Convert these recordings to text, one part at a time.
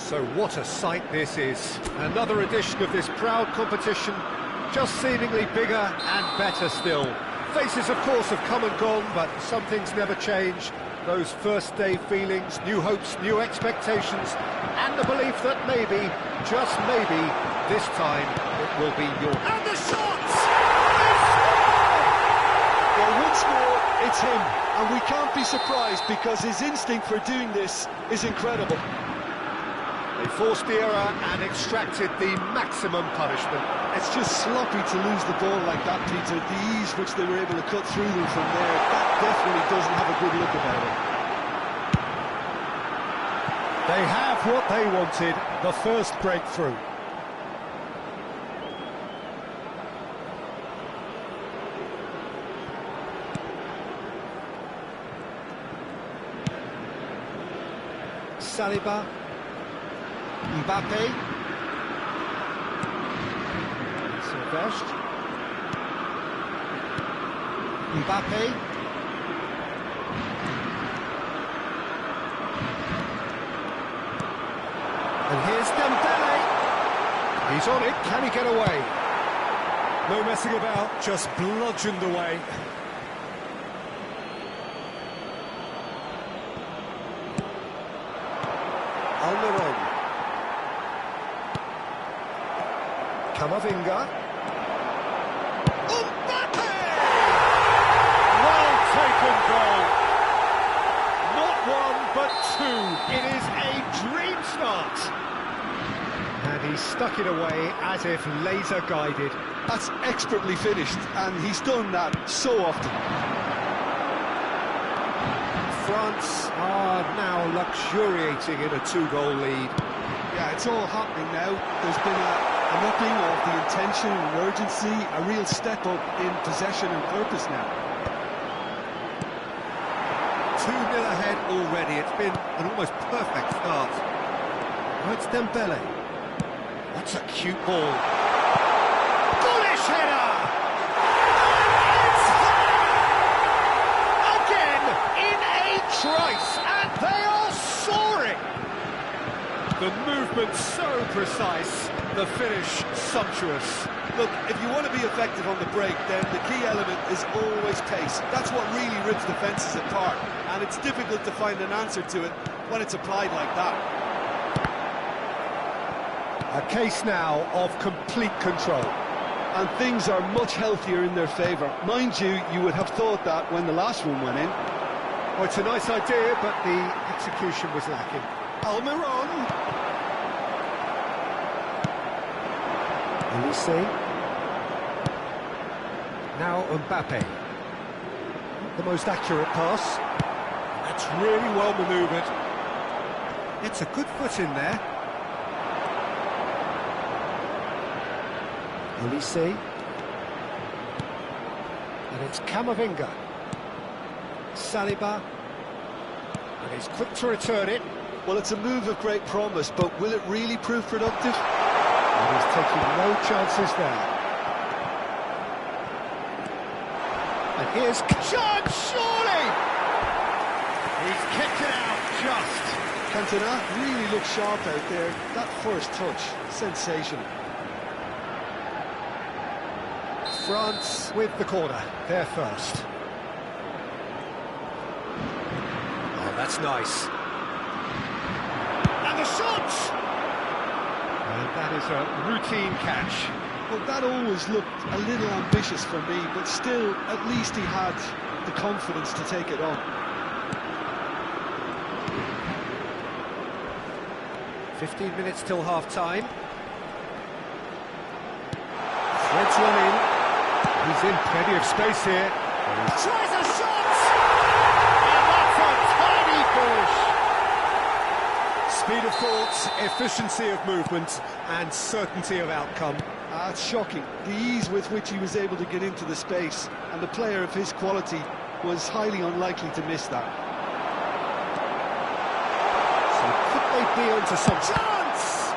So what a sight this is. Another edition of this proud competition, just seemingly bigger and better still. Faces, of course, have come and gone, but some things never change. Those first-day feelings, new hopes, new expectations, and the belief that maybe, just maybe, this time it will be yours. And the shots! Well, once more, it's him, and we can't be surprised because his instinct for doing this is incredible. They forced the error and extracted the maximum punishment. It's just sloppy to lose the ball like that, Peter. The ease which they were able to cut through them from there, that definitely doesn't have a good look about it. They have what they wanted, the first breakthrough. Saliba. Mbappe. Silvestre. Mbappe. And here's Dembele. He's on it, can he get away? No messing about, just bludgeoned away. Almiron. Camavinga. Mbappe! Well taken goal. Not one, but two. It is a dream start. And he stuck it away as if laser guided. That's expertly finished, and he's done that so often. France are now luxuriating in a two-goal lead. Yeah, it's all happening now. There's been an upping of the intention and urgency, a real step up in possession and purpose now. 2-0 ahead already. It's been an almost perfect start. Now it's Dembele. That's a cute ball. Bullish header! It's again in a trice, and they are soaring. The movement so precise, the finish sumptuous. Look, if you want to be effective on the break, then the key element is always pace. That's what really rips defences apart, and it's difficult to find an answer to it when it's applied like that. A case now of complete control. And things are much healthier in their favour. Mind you, you would have thought that when the last one went in. Well, it's a nice idea, but the execution was lacking. Almiron. And we see. Now Mbappe. Not the most accurate pass. That's really well manoeuvred. It's a good foot in there. Olise. And it's Camavinga. Saliba. And he's quick to return it. Well, it's a move of great promise, but will it really prove productive? And he's taking no chances there. And here's John, surely! He's kicked it out just. Cantona really looks sharp out there. That first touch, sensational. France with the corner, they're first. Oh, that's nice. And the shot! And that is a routine catch. Well, that always looked a little ambitious for me, but still, at least he had the confidence to take it on. 15 minutes till half-time. Threads one in. He's in plenty of space here. Tries a shot! And that's a tiny finish! Speed of thought, efficiency of movement, and certainty of outcome. It's shocking, the ease with which he was able to get into the space, and the player of his quality was highly unlikely to miss that. So could they be onto some chance?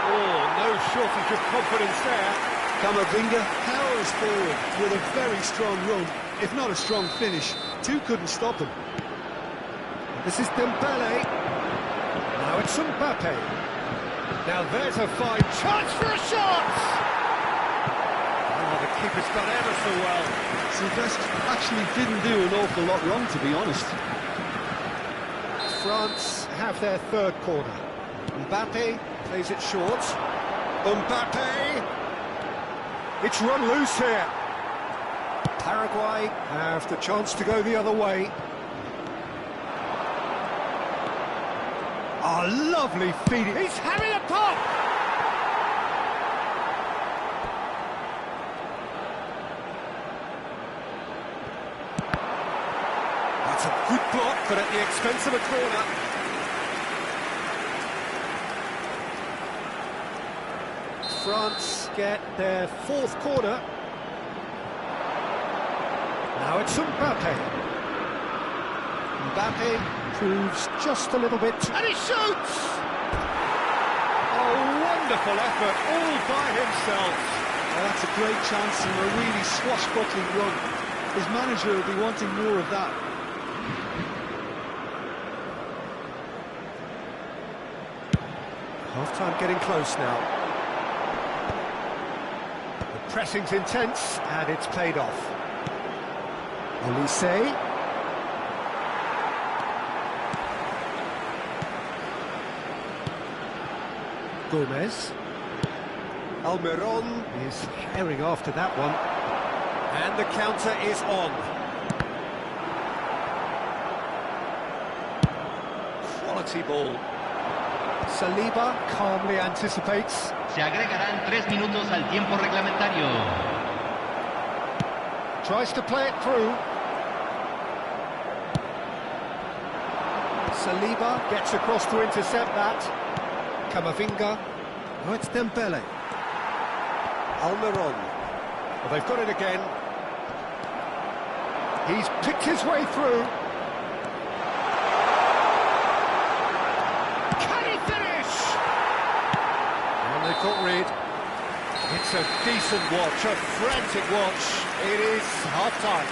Oh, no shortage of confidence there. Camavinga powers forward with a very strong run, if not a strong finish. Two couldn't stop him. This is Dembele. Now Now it's Mbappe. Now there's a fine chance for a shot! Oh, the keeper's done ever so well. Sylvestre actually didn't do an awful lot wrong, to be honest. France have their third corner. Mbappe plays it short. Mbappe! It's run loose here. Paraguay have the chance to go the other way. Oh, lovely feeding. He's having a pop! That's a good block, but at the expense of a corner. France get their fourth corner. Now it's Mbappe. Mbappe proves just a little bit... And he shoots! Oh, wonderful effort, all by himself. Oh, that's a great chance and a really swashbuckling run. His manager will be wanting more of that. Half-time getting close now. The pressing's intense, and it's paid off. Olise. Gomez. Almiron is herring after that one. And the counter is on. Quality ball. Saliba calmly anticipates. Se agregarán 3 minutos al tiempo reglamentario. Tries to play it through. Saliba gets across to intercept that. Camavinga. Oh, it's Dembele. Almiron. Well, they've got it again. He's picked his way through. Can he finish? And they've got rid. It's a decent watch, a frantic watch. It is half-time.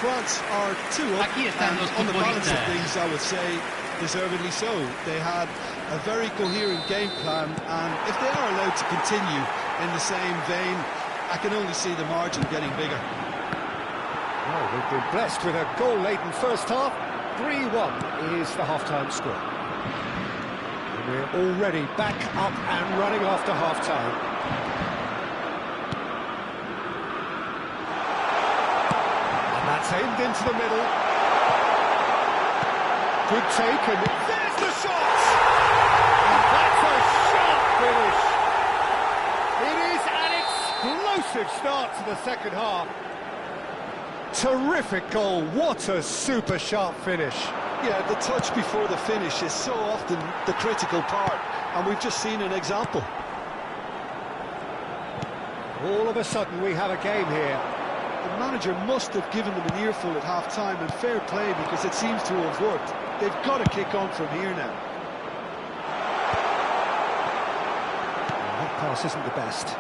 France are 2 up, Aquí están los on the balance of futbolistas. things, I would say, deservedly so. They had a very coherent game plan, and if they are allowed to continue in the same vein, I can only see the margin getting bigger. Well, we've been blessed with a goal-laden first half. 3-1 is the half-time score. And we're already back up and running after half-time. That's aimed into the middle. Good take, and there's the shot! And that's a sharp finish. It is an explosive start to the second half. Terrific goal, what a super sharp finish. Yeah, the touch before the finish is so often the critical part, and we've just seen an example. All of a sudden we have a game here. The manager must have given them an earful at half-time, and fair play, because it seems to have worked. They've got to kick on from here now. That pass isn't the best.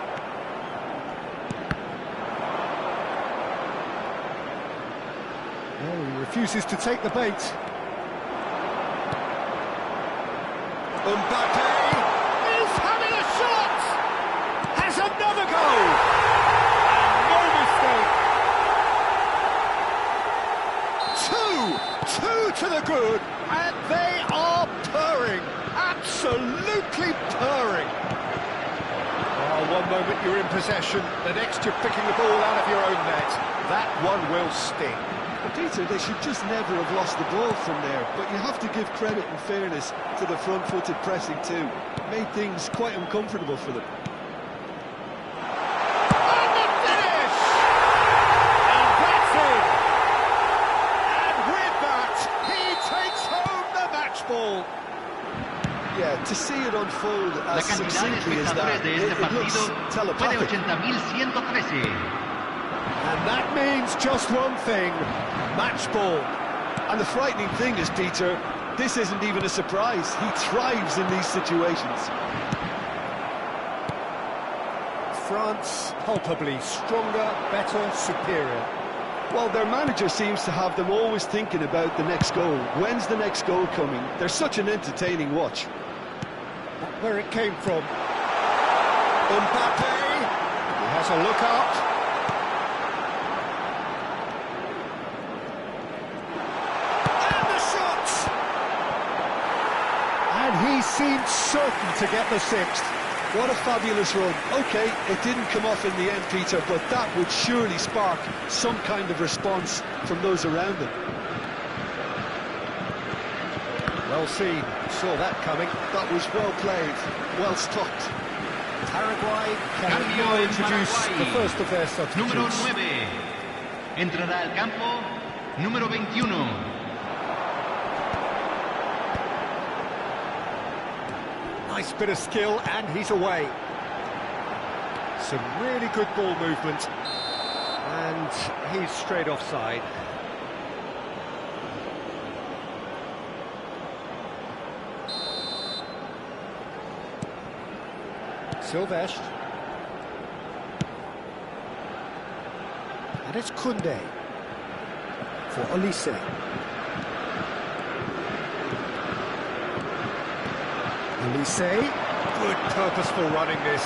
No, he refuses to take the bait. Mbappe is having a shot! Has another goal! And no mistake! Two to the good, and they are purring, absolutely purring. Oh, one moment you're in possession, the next you're picking the ball out of your own net. That one will sting. But Peter, they should just never have lost the ball from there, but you have to give credit and fairness to the front-footed pressing too. It made things quite uncomfortable for them. Yeah, to see it unfold as succinctly as that, it looks telepathic. And that means just one thing, match ball. And the frightening thing is, Peter, this isn't even a surprise. He thrives in these situations. France, palpably stronger, better, superior. Well, their manager seems to have them always thinking about the next goal. When's the next goal coming? They're such an entertaining watch. Where it came from. Mbappe. He has a look up. And the shot! And he seemed certain to get the sixth. What a fabulous run. OK, it didn't come off in the end, Peter, but that would surely spark some kind of response from those around him. Well seen, saw that coming. That was well played, well stopped. Paraguay can Cambio now en introduce Paraguay. the first of their substitutes. Número 9. Entrará al campo. Número 21. Nice bit of skill, and he's away. Some really good ball movement. And he's straight offside. Silvestre. And it's Koundé for Olise. Olise, good purposeful running this.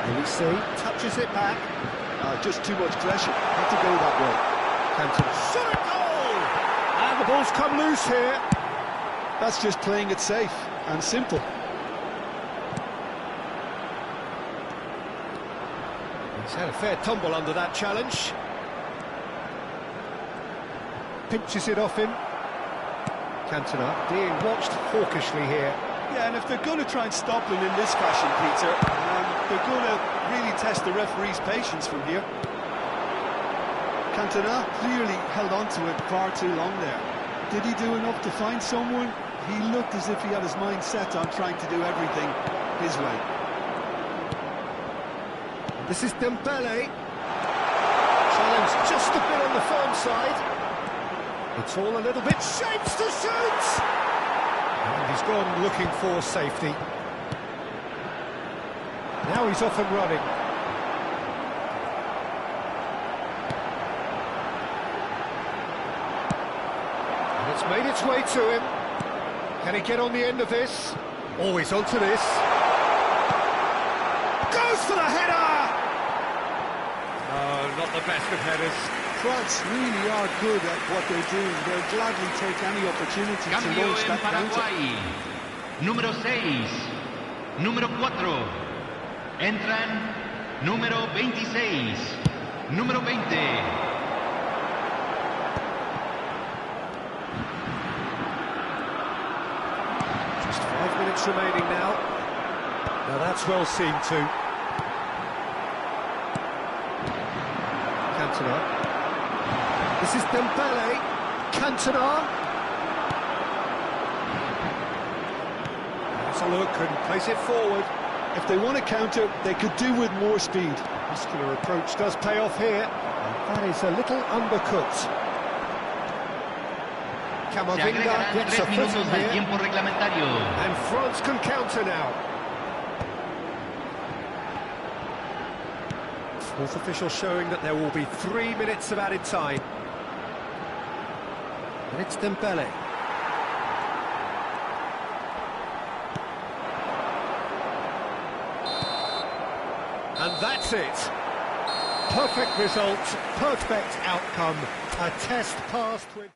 Olise touches it back. Just too much pressure, had to go that way. Cantona, shot a goal! And the ball's come loose here. That's just playing it safe and simple. He's had a fair tumble under that challenge. Pinches it off him. Cantona being watched hawkishly here. Yeah, and if they're going to try and stop him in this fashion, Peter, they're going to really test the referee's patience from here. Cantona clearly held on to it far too long there. Did he do enough to find someone? He looked as if he had his mind set on trying to do everything his way. This is Dembele. Challenge just a bit on the firm side. It's all a little bit shapes to shoot! And he's gone looking for safety. Now he's off and running. And it's made its way to him. Can he get on the end of this? Oh, he's onto this. Goes for the header! Oh, not the best of headers. France really are good at what they're doing. They'll gladly take any opportunity to Cambio launch en that counter. Paraguay. Número 6. Número 4. Entran número 26. Número 20. Just 5 minutes remaining now. Now that's well seen too. Cantona. This is Dembele. Cantona. Has a look and plays it forward. If they want to counter, they could do with more speed. Muscular approach does pay off here. And that is a little undercooked. Se Camavinga agregarán gets a 3 foot minutos in al here. tiempo reglamentario. And France can counter now. Fourth official showing that there will be 3 minutes of added time. And it's Dembele. And that's it. Perfect result, perfect outcome. A test passed with...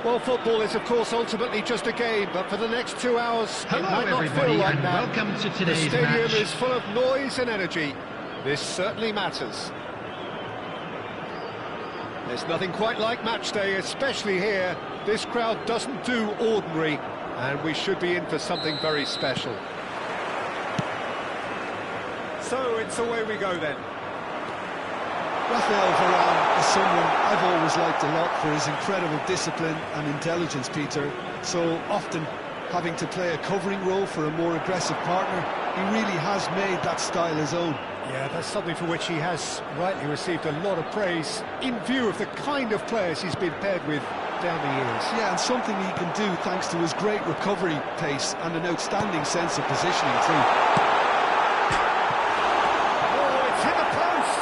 Well, football is, of course, ultimately just a game, but for the next 2 hours, it Hello might not everybody, feel like and that. welcome to The today's stadium match. is full of noise and energy. This certainly matters. There's nothing quite like match day, especially here. This crowd doesn't do ordinary, and we should be in for something very special. So it's away we go then. Raphael Varane is someone I've always liked a lot for his incredible discipline and intelligence, Peter. So often having to play a covering role for a more aggressive partner, he really has made that style his own. Yeah, that's something for which he has rightly received a lot of praise in view of the kind of players he's been paired with down the years. Yeah, and something he can do thanks to his great recovery pace and an outstanding sense of positioning too. Oh, it's hit the post!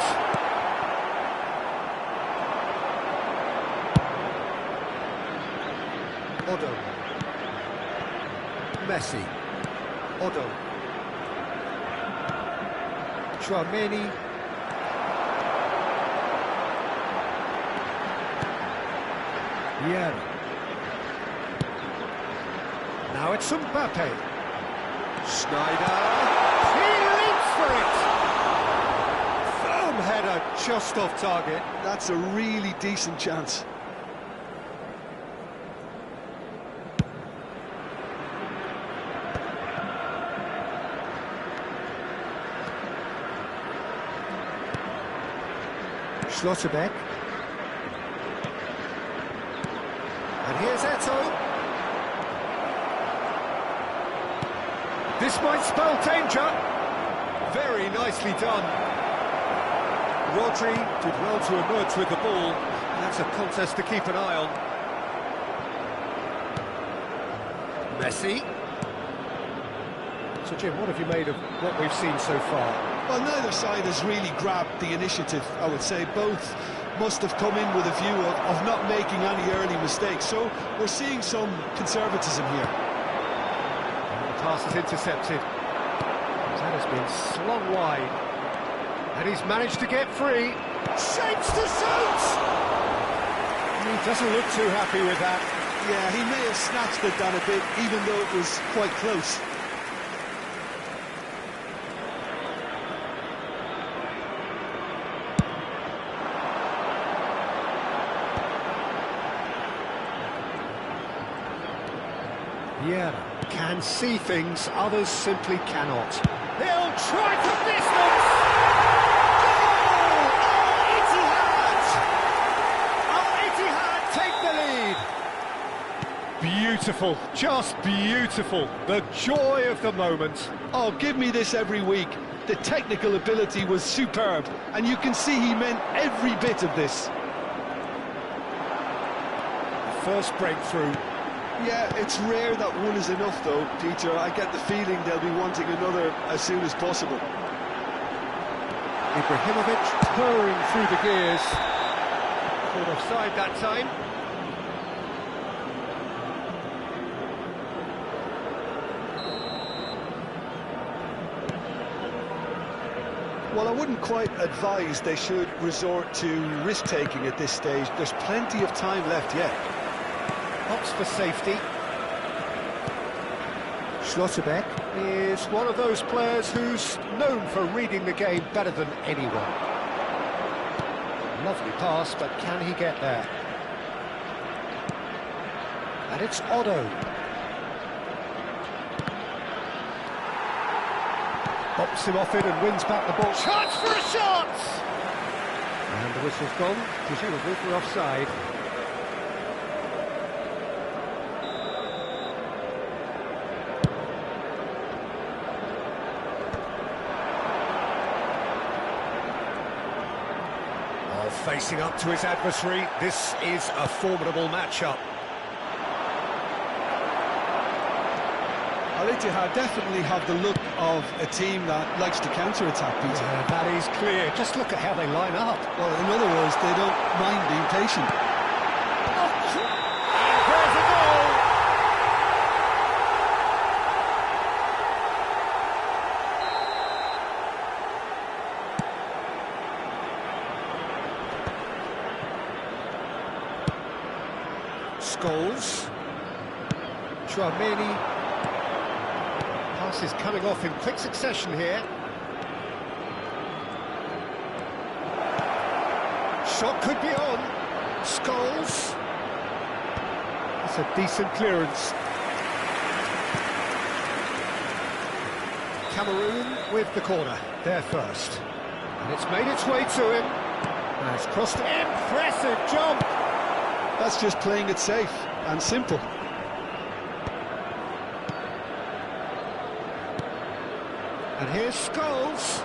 Otto. Messi. Otto. Chouameni. Vieira. Now it's Mbappe. Schneider. He leaps for it! Firm header just off target. That's a really decent chance. Schlotterbeck. And here's Eto'o. This might spell danger. Very nicely done. Rodri did well to emerge with the ball. That's a contest to keep an eye on. Messi. So Jim, what have you made of what we've seen so far? Well, neither side has really grabbed the initiative, I would say. Both must have come in with a view of not making any early mistakes. So we're seeing some conservatism here. And the pass is intercepted. That has been slung wide. And he's managed to get free. Shapes to suit! He doesn't look too happy with that. Yeah, he may have snatched it down a bit, even though it was quite close. Vieira can see things, others simply cannot. He'll try from distance! Goal! Al-Ittihad take the lead! Beautiful, just beautiful. The joy of the moment. Oh, give me this every week. The technical ability was superb, and you can see he meant every bit of this. The first breakthrough. Yeah, it's rare that one is enough, though, Peter. I get the feeling they'll be wanting another as soon as possible. Ibrahimovic purring through the gears. Caught offside that time. Well, I wouldn't quite advise they should resort to risk-taking at this stage. There's plenty of time left yet. Opts for safety. Schlotterbeck is one of those players who's known for reading the game better than anyone. Lovely pass, but can he get there? And it's Otto. Bops him off it and wins back the ball. Chance for a shot! And the whistle's gone, presumably for offside. Facing up to his adversary, this is a formidable matchup. Al-Ittihad definitely have the look of a team that likes to counter-attack, Peter. Yeah, that is clear. Just look at how they line up. Well, in other words, they don't mind being patient. There's a goal! Scholes. Chouameni. Passes coming off in quick succession here. Shot could be on. Scholes. That's a decent clearance. Cameroon with the corner, there first. And it's made its way to him. And it's crossed. Impressive jump! That's just playing it safe and simple. And here's Scholes.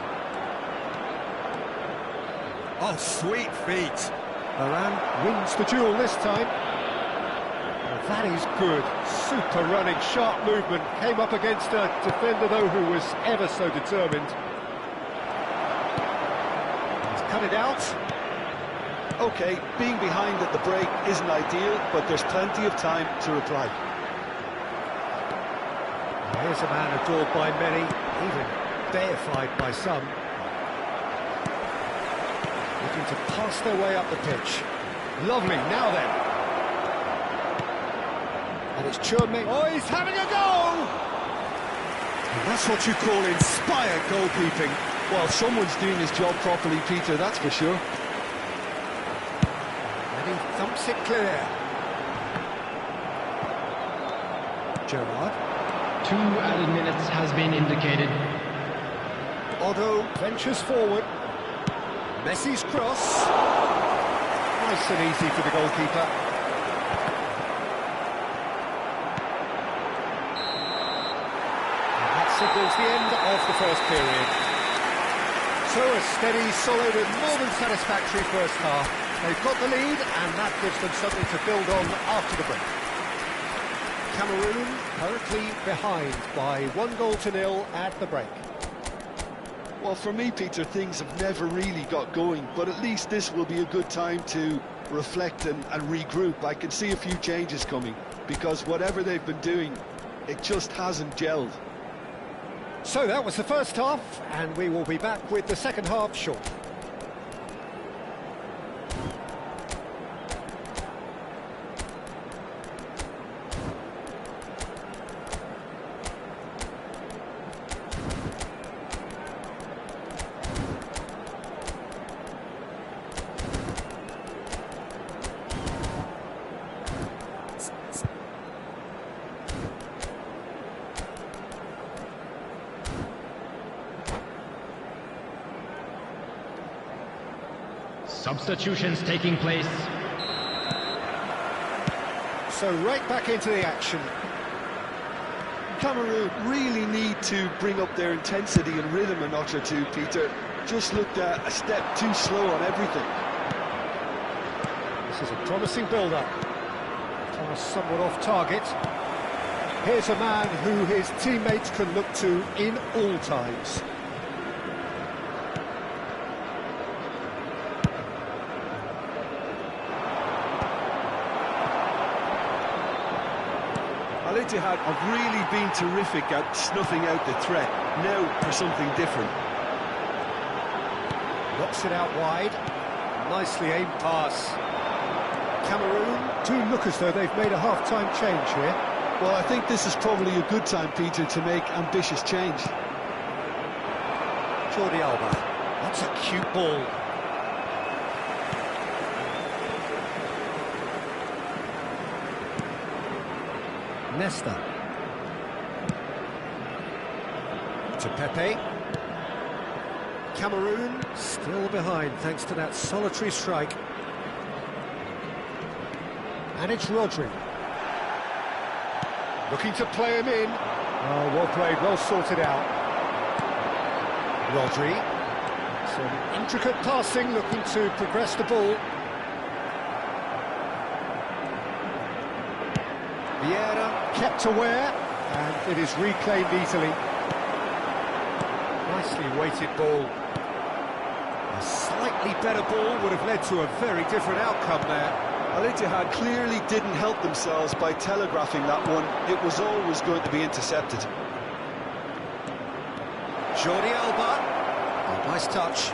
Oh, sweet feet. Varane wins the duel this time. Well, that is good. Super running, sharp movement. Came up against a defender, though, who was ever so determined. He's cut it out. OK, being behind at the break isn't ideal, but there's plenty of time to reply. Here's a man adored by many, even deified by some. Looking to pass their way up the pitch. Lovely, now then. And it's Chouameni. Oh, he's having a go! And that's what you call inspired goalkeeping. Well, someone's doing his job properly, Peter, that's for sure. And he thumps it clear. Gerrard. 2 added minutes has been indicated. Otto ventures forward. Messi's cross. Nice and easy for the goalkeeper. And that signals the end of the first period. So a steady, solid and more than satisfactory first half. They've got the lead and that gives them something to build on after the break. Cameroon currently behind by 1-0 at the break. Well, for me, Peter, things have never really got going, but at least this will be a good time to reflect and regroup. I can see a few changes coming, because whatever they've been doing, it just hasn't gelled. So that was the first half, and we will be back with the second half shortly. Substitutions taking place. So right back into the action. Cameroon really need to bring up their intensity and rhythm a notch or two, Peter. Just looked a step too slow on everything. This is a promising build-up. Pass somewhat off target. Here's a man who his teammates can look to in all times. Al-Ittihad have really been terrific at snuffing out the threat. Now for something different. Knocks it out wide. Nicely aimed pass. Cameroon do look as though they've made a half-time change here. Well, I think this is probably a good time, Peter, to make ambitious change. Jordi Alba. That's a cute ball. Nesta. To Pepe. Cameroon still behind thanks to that solitary strike. And it's Rodri. Looking to play him in. Oh, well played, well sorted out. Rodri. Some intricate passing, looking to progress the ball. Vieira kept aware, and it is reclaimed easily. Nicely weighted ball. A slightly better ball would have led to a very different outcome there. Al-Ittihad clearly didn't help themselves by telegraphing that one. It was always going to be intercepted. Jordi Alba. Oh, nice touch.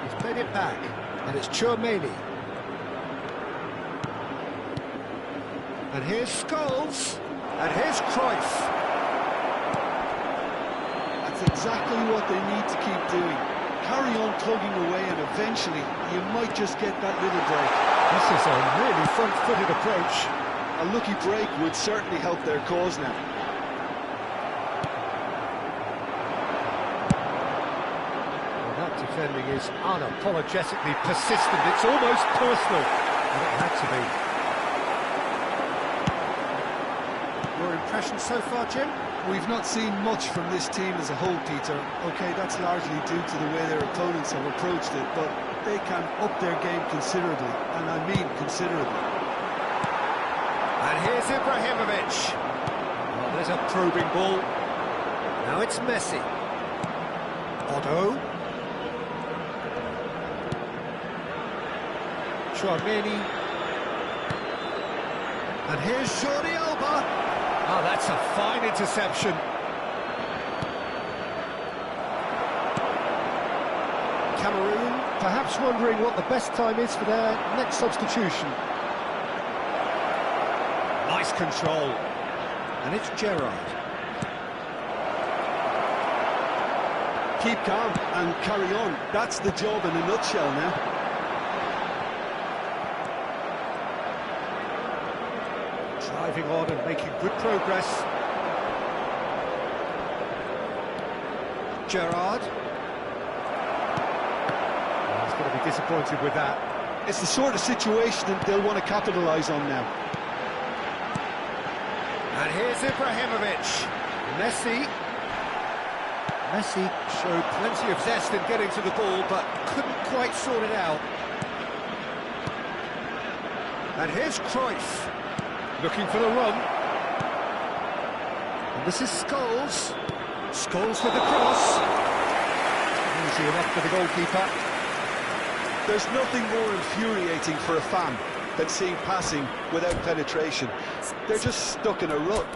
He's played it back, and it's Chouameni. And here's Scholes. And here's Cruyff. That's exactly what they need to keep doing. Carry on plugging away and eventually you might just get that little break. This is a really front-footed approach. A lucky break would certainly help their cause now. Well, that defending is unapologetically persistent. It's almost personal. And it had to be. Your impression so far, Jim? We've not seen much from this team as a whole, Peter. OK, that's largely due to the way their opponents have approached it, but they can up their game considerably, and I mean considerably. And here's Ibrahimovic. Well, there's a probing ball. Now it's Messi. Otto. Chouameni. And here's Jordi Alba. Oh, that's a fine interception. Cameroon, perhaps wondering what the best time is for their next substitution. Nice control. And it's Gerrard. Keep calm and carry on. That's the job in a nutshell now. Driving on and making good progress. Gerrard. He's going to be disappointed with that. It's the sort of situation that they'll want to capitalise on now. And here's Ibrahimovic. Messi. Messi showed plenty of zest in getting to the ball, but couldn't quite sort it out. And here's Cruyff. Looking for the run. And this is Scholes. Scholes with the cross. Easy enough for the goalkeeper. There's nothing more infuriating for a fan than seeing passing without penetration. They're just stuck in a rut.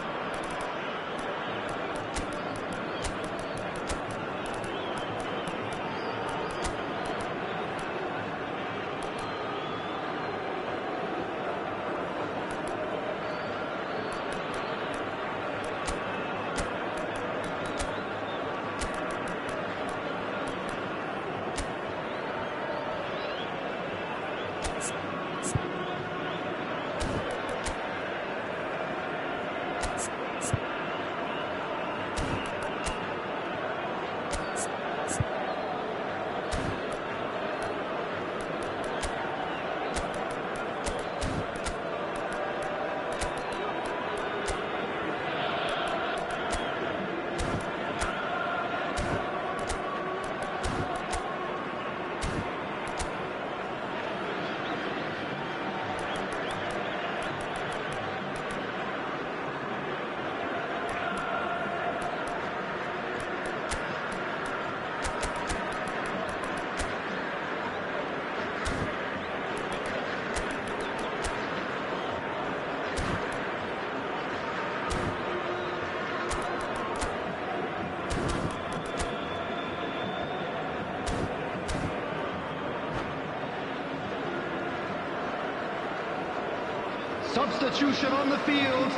Substitution on the field.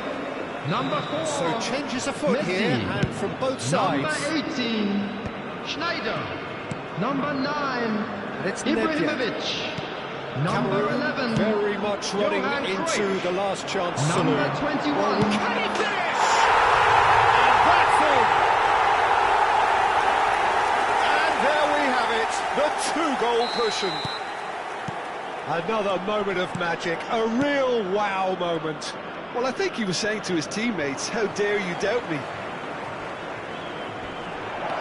Number 4. So changes afoot Messi. here, and from both sides. Number 18, Schneider. Number 9, And it's Ibrahimovic. Number Cameroon 11, very much running Johan into Cruyff. the last chance Number saloon. 21, Can he finish? And that's in! And there we have it, the 2-goal cushion. Another moment of magic, a real wow moment. Well, I think he was saying to his teammates, how dare you doubt me?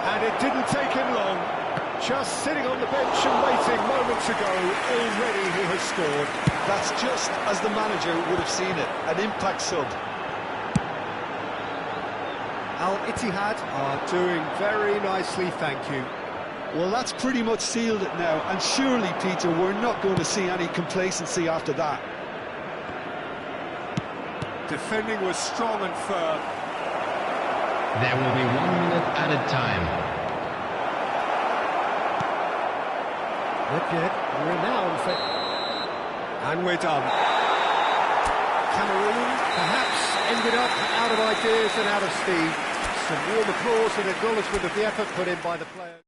And it didn't take him long. Just sitting on the bench and waiting moments ago, already he has scored. That's just as the manager would have seen it, an impact sub. Al Ittihad are doing very nicely, thank you. Well, that's pretty much sealed it now, and surely, Peter, we're not going to see any complacency after that. Defending was strong and firm. There will be 1 minute added time. Not yet, renowned for... And we're done. Cameroon made up, out of ideas and out of steam. Some warm applause and acknowledgement of the effort put in by the players.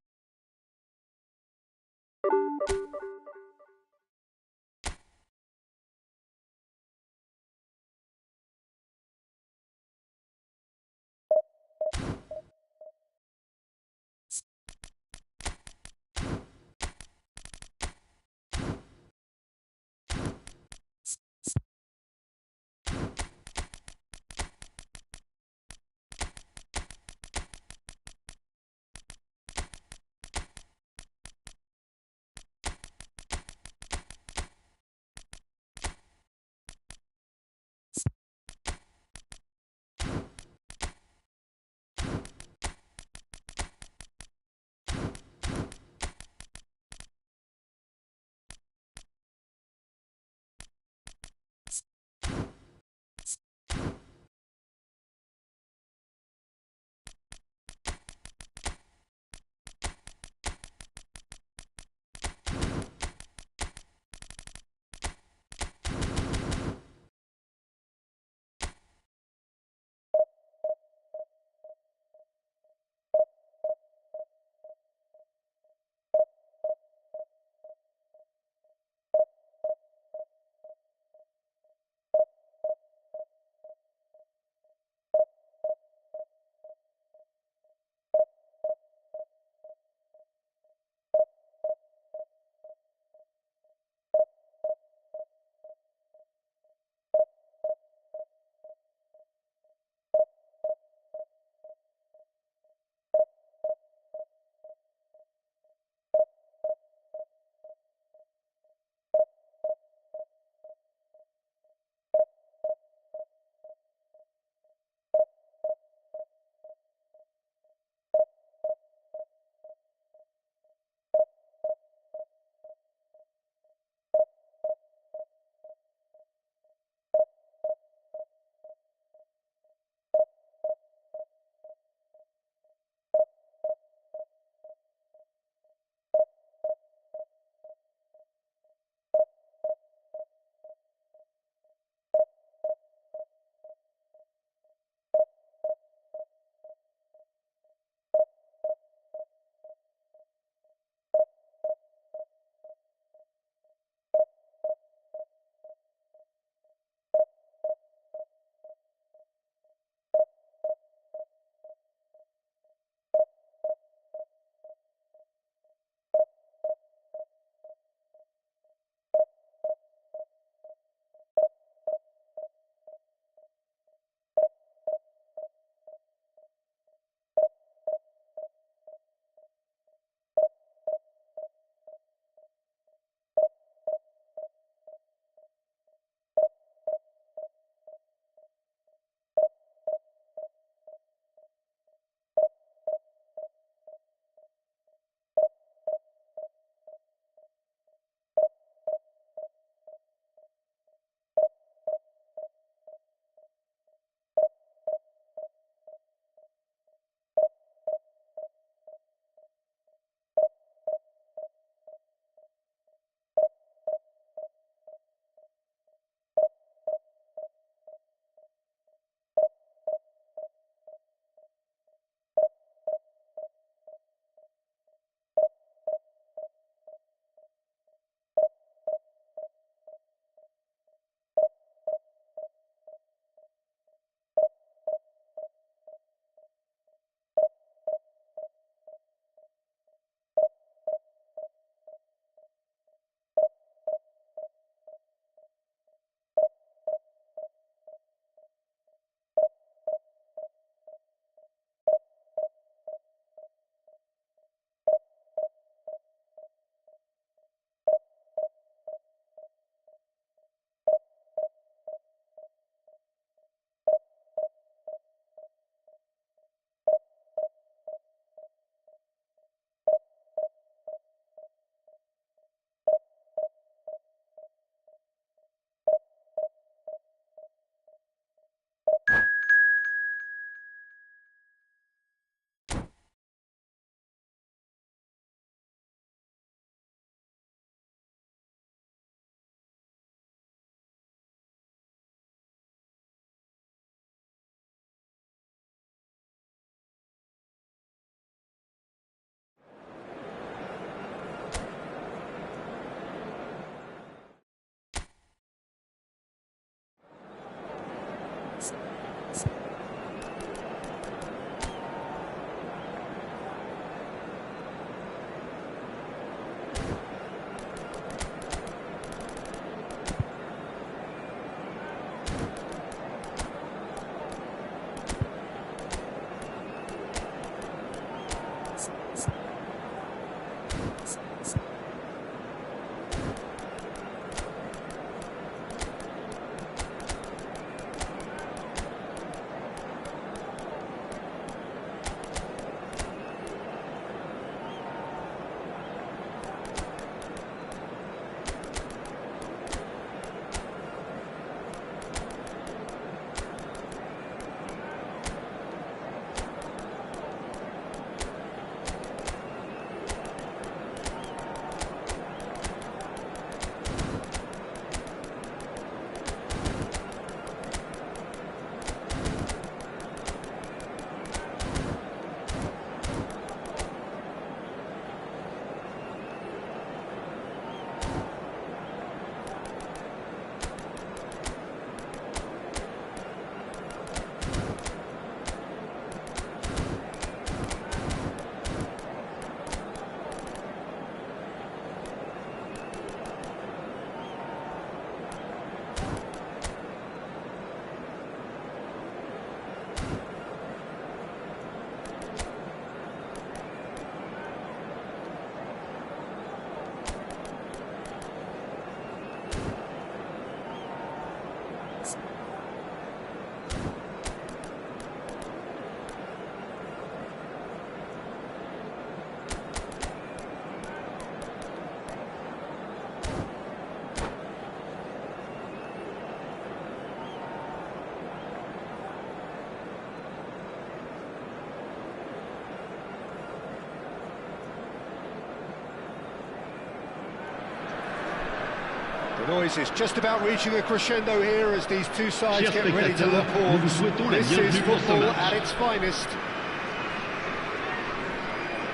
The noise is just about reaching a crescendo here as these two sides get ready to lock horns. This is football at its finest.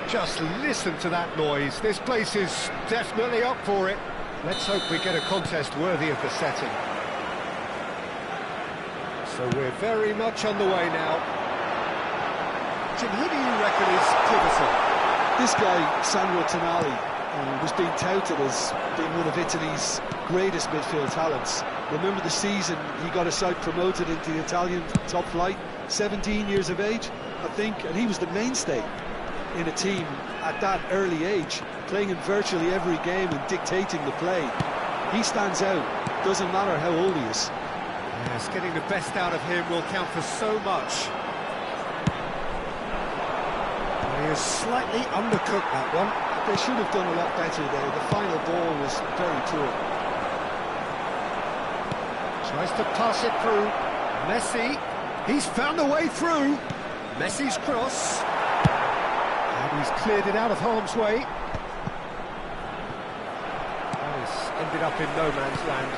Just listen to that noise. This place is definitely up for it. Let's hope we get a contest worthy of the setting. So we're very much on the way now. Jim, who do you reckon is pivotal? This guy, Sandro Tonali, was being touted as being one of Italy's greatest midfield talents. Remember the season he got a side promoted into the Italian top flight, 17 years of age, I think, and he was the mainstay in a team at that early age, playing in virtually every game and dictating the play. He stands out, doesn't matter how old he is. Yes, getting the best out of him will count for so much. He is slightly undercooked, that one. They should have done a lot better there. The final ball was very poor. Tries to pass it through. Messi, he's found a way through. Messi's cross. And he's cleared it out of harm's way. He's ended up in no man's land.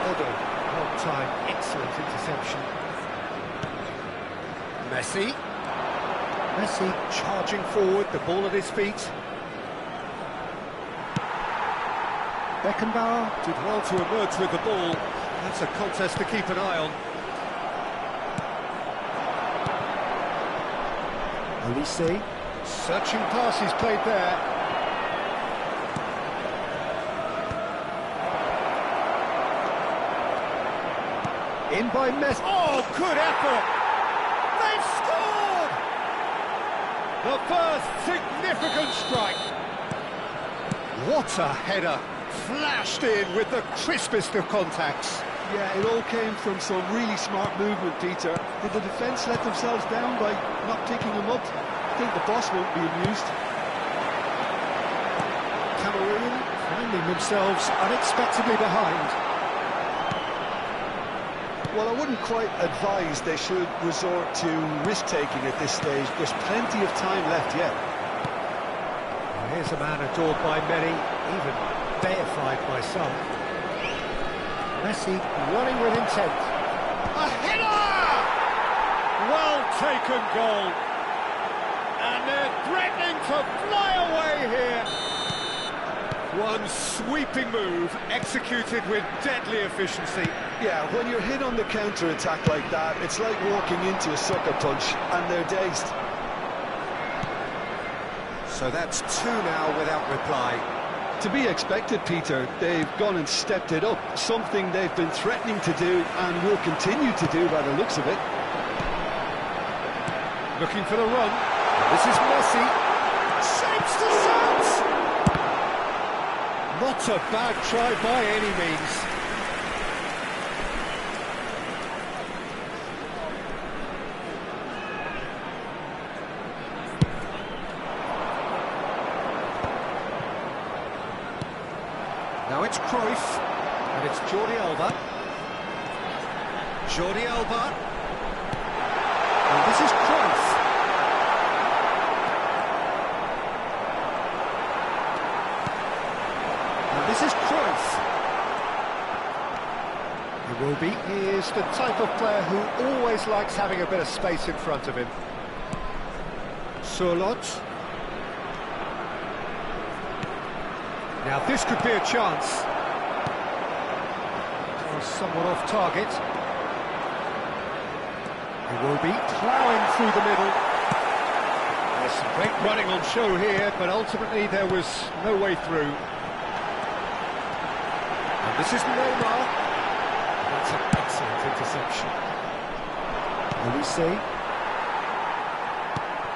Odo, long time, excellent interception. Messi. Messi charging forward, the ball at his feet. Beckenbauer did well to emerge with the ball. That's a contest to keep an eye on. Olise, searching pass he's played there. In by Messi. Oh, good effort! They've scored! The first significant strike. What a header! Flashed in with the crispest of contacts. Yeah, it all came from some really smart movement, Peter. Did the defence let themselves down by not picking him up? I think the boss won't be amused. Cameroon finding themselves unexpectedly behind. Well, I wouldn't quite advise they should resort to risk-taking at this stage. There's plenty of time left yet. Well, here's a man adored by many, even deified by some. Messi running with intent. A header! Well taken goal. And they're threatening to fly away here. One sweeping move, executed with deadly efficiency. Yeah, when you're hit on the counter-attack like that, it's like walking into a sucker punch, and they're dazed. So that's two now without reply. To be expected, Peter. They've gone and stepped it up, something they've been threatening to do and will continue to do by the looks of it. Looking for the run. This is Messi. Shapes the shot! Not a bad try by any means. Now it's Cruyff, and it's Jordi Alba. Jordi Alba. And this is Cruyff. And this is Cruyff. Iwobi is the type of player who always likes having a bit of space in front of him. Surlot. Now this could be a chance. Somewhat off target. Iwobi ploughing through the middle. There's some great running on show here, but ultimately there was no way through. And this is Neymar. That's an excellent interception. Olise.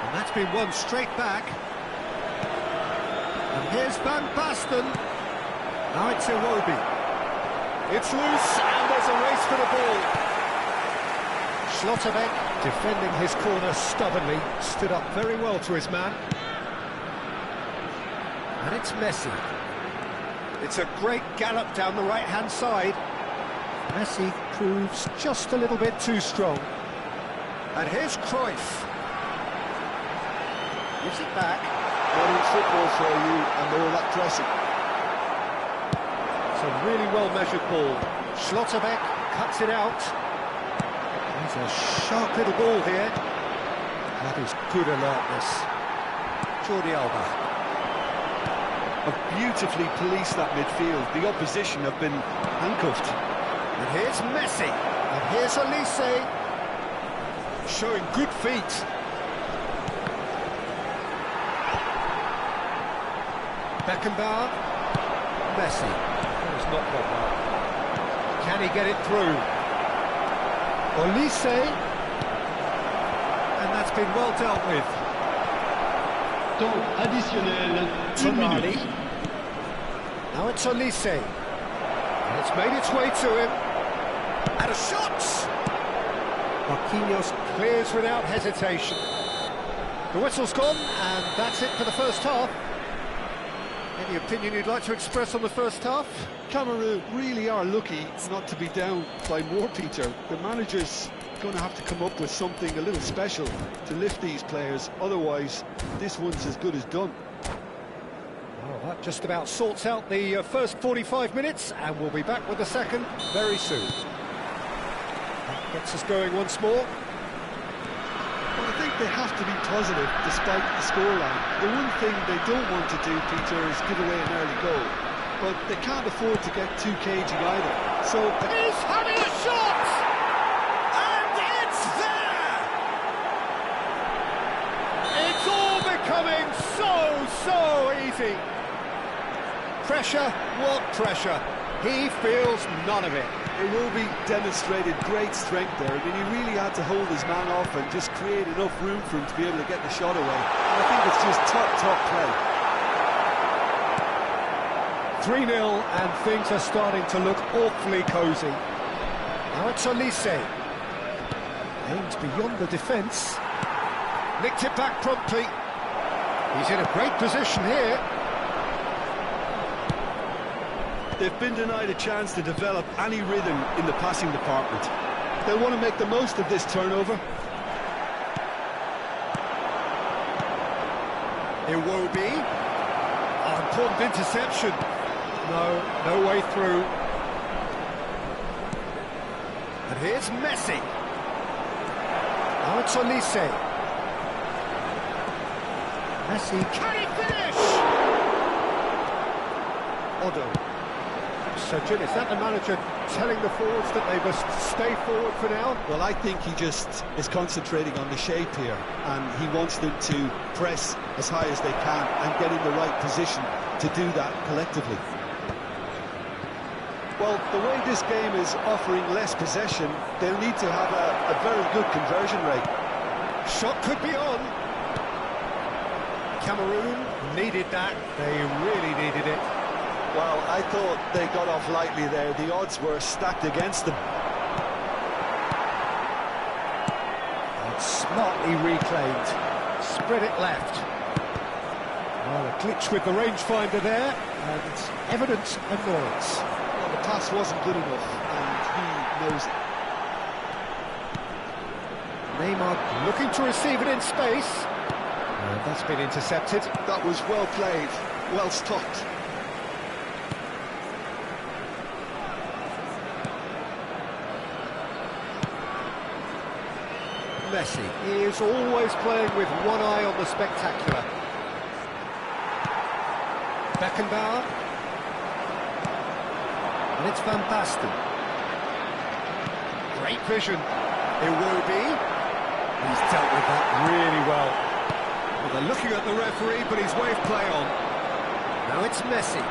And that's been won straight back. And here's Van Basten. Now it's Iwobi. It's loose, and there's a race for the ball. Schlotterbeck, defending his corner stubbornly, stood up very well to his man. And it's Messi. It's a great gallop down the right-hand side. Messi proves just a little bit too strong. And here's Cruyff. Gives it back. Modern football for you and all that pressing. It's a really well-measured ball. Schlotterbeck cuts it out. He's a sharp little ball here. That is good alertness. Jordi Alba. Have beautifully policed that midfield. The opposition have been handcuffed. And here's Messi. And here's Elise. Showing good feet. Beckenbauer. Messi. That was not Pogba. Can he get it through? Elise. And that's been well dealt with. Temps additionnel, 1 Tonali. minute. Now it's Elise. And it's made its way to him. And a shot! Marquinhos clears without hesitation. The whistle's gone, and that's it for the first half. Any opinion you'd like to express on the first half? Cameroon really are lucky not to be down by more, Peter. The manager's going to have to come up with something a little special to lift these players, otherwise this one's as good as done. Well, that just about sorts out the first 45 minutes, and we'll be back with the second very soon. That gets us going once more. Well, I think they have to be positive despite the scoreline. The one thing they don't want to do, Peter, is give away an early goal. But they can't afford to get too cagey either. So He's having a shot! And it's there! It's all becoming so easy. Pressure, what pressure? He feels none of it. it will be demonstrated great strength there. I mean, he really had to hold his man off and just create enough room for him to be able to get the shot away. And I think it's just top play. 3-0 and things are starting to look awfully cosy. Now it's Elise. Aims beyond the defence. Nicked it back promptly. He's in a great position here. They've been denied a chance to develop any rhythm in the passing department. They'll want to make the most of this turnover. Iwobi. Oh, important interception. No way through. And here's Messi. Now it's Elise. Messi, can he finish? Odo. So, Jim, is that the manager telling the forwards that they must stay forward for now? Well, I think he just is concentrating on the shape here, and he wants them to press as high as they can and get in the right position to do that collectively. Well, the way this game is offering less possession, they'll need to have a very good conversion rate. Shot could be on. Cameroon needed that. They really needed it. Well, I thought they got off lightly there. The odds were stacked against them. And smartly reclaimed. Spread it left. Well, a glitch with the rangefinder there, and evident annoyance. Well, the pass wasn't good enough, and he knows it. Neymar looking to receive it in space. And that's been intercepted. That was well played, well stopped. Messi, he is always playing with one eye on the spectacular. Beckenbauer. And it's Van Basten. Great vision. Iwobi. He's dealt with that really well. Well, they're looking at the referee, but he's waved play on. Now it's Messi.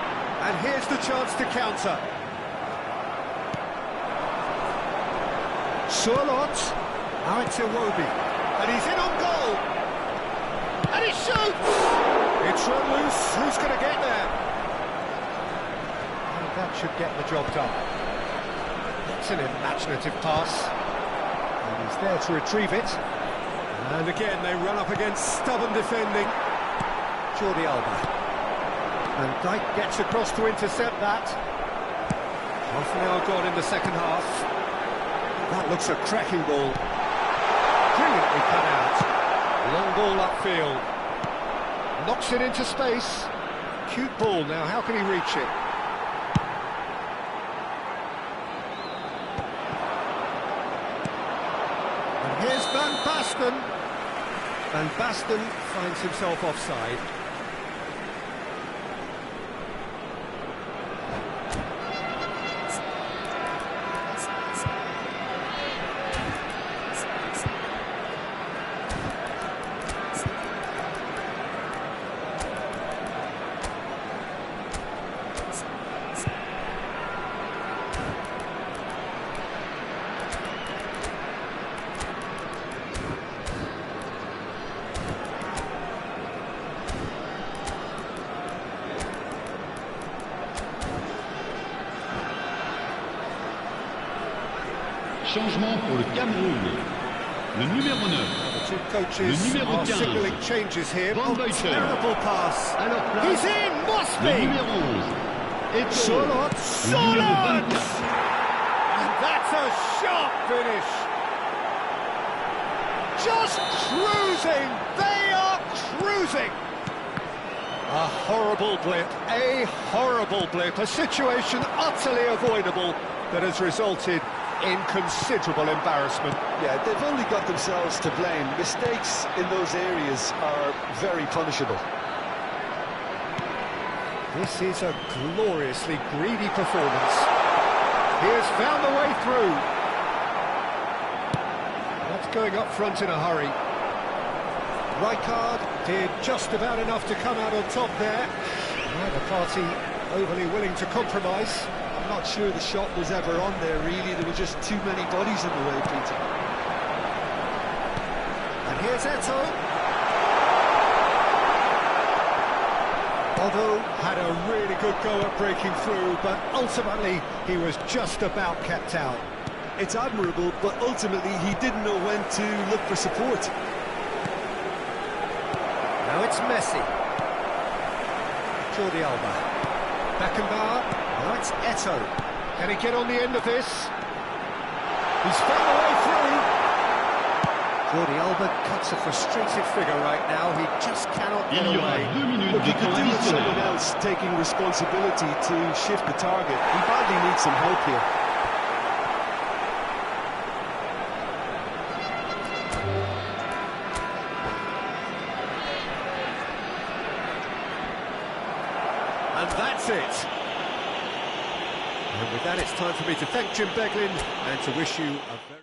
And here's the chance to counter. Surlot. Now it's Iwobi, and he's in on goal, and he shoots! It's run loose, who's going to get there? And that should get the job done. It's an imaginative pass, and he's there to retrieve it. And again, they run up against stubborn defending. Jordi Alba. And Dijk gets across to intercept that. Half an hour gone in the second half. That looks a cracking ball. Brilliantly cut out. Long ball upfield. Knocks it into space. Cute ball now, how can he reach it? And here's Van Basten. Van Basten finds himself offside. Changement pour le Cameroun. Le numéro 9. The two coaches Le numéro are 15. signalling changes here. Van Oh, Buiten. terrible pass. À leur place, He's in, must le be. numéro 11. Eto'o. Solot, Le numéro Solot! 24. And that's a sharp finish. Just cruising. They are cruising. A horrible blip, a situation utterly avoidable that has resulted in considerable embarrassment. Yeah, they've only got themselves to blame. Mistakes in those areas are very punishable. This is a gloriously greedy performance. He has found the way through. Not going up front in a hurry. Rijkaard did just about enough to come out on top there. Neither party overly willing to compromise. I'm not sure the shot was ever on there, really. There were just too many bodies in the way, Peter. And here's Eto'o. Although had a really good go at breaking through, but ultimately he was just about kept out. It's admirable, but ultimately he didn't know when to look for support. Now it's Messi. Jordi Alba. Beckenbauer. Now it's Eto'o. Can he get on the end of this? He's found a way through. Jordi Alba cuts a frustrated figure right now. He just cannot get Il y aura away. 2 minutes Look, de he could temps do with someone additionnel. else taking responsibility to shift the target. He badly needs some help here. And that's it. And with that, it's time for me to thank Jim Beglin and to wish you a very...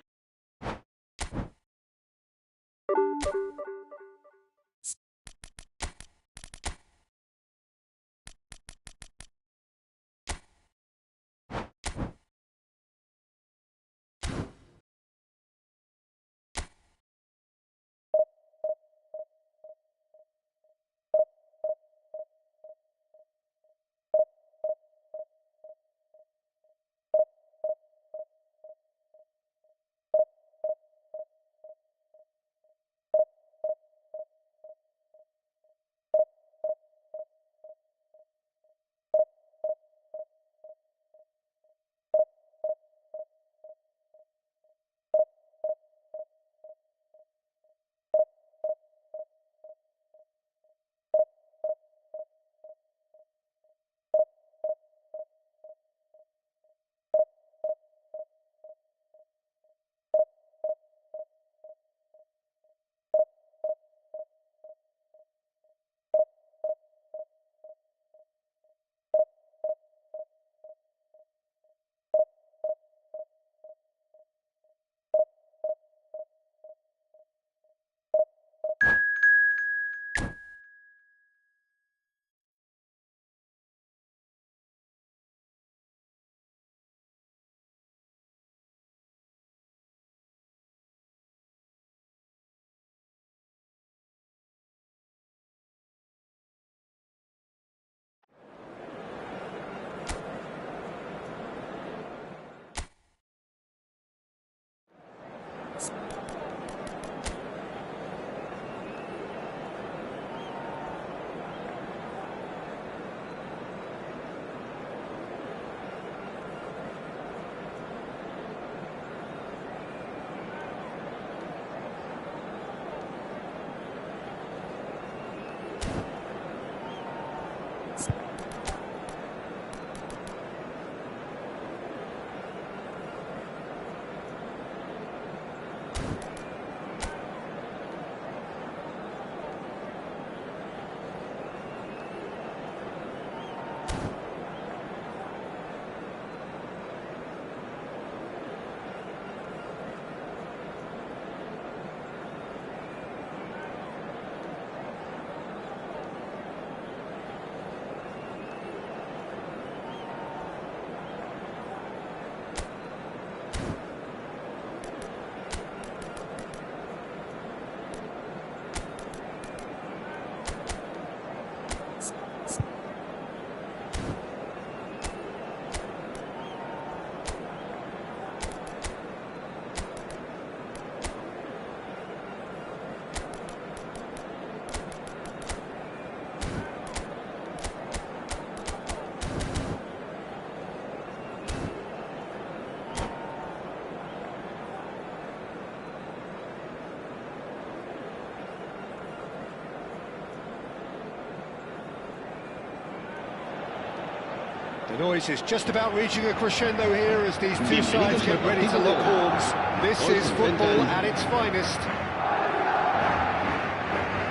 The noise is just about reaching a crescendo here as these two sides get ready to lock horns. This is football at its finest.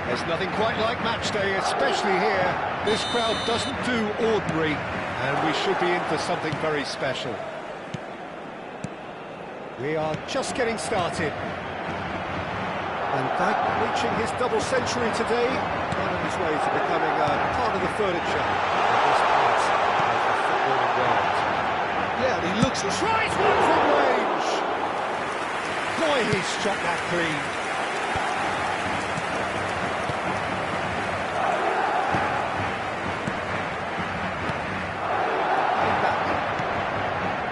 There's nothing quite like match day, especially here. This crowd doesn't do ordinary, and we should be in for something very special. We are just getting started. Van Dijk reaching his double century today, on his way to becoming a part of the furniture of this part of the footballing world. Yeah, he looks... Tries one from range! Boy, he struck that clean.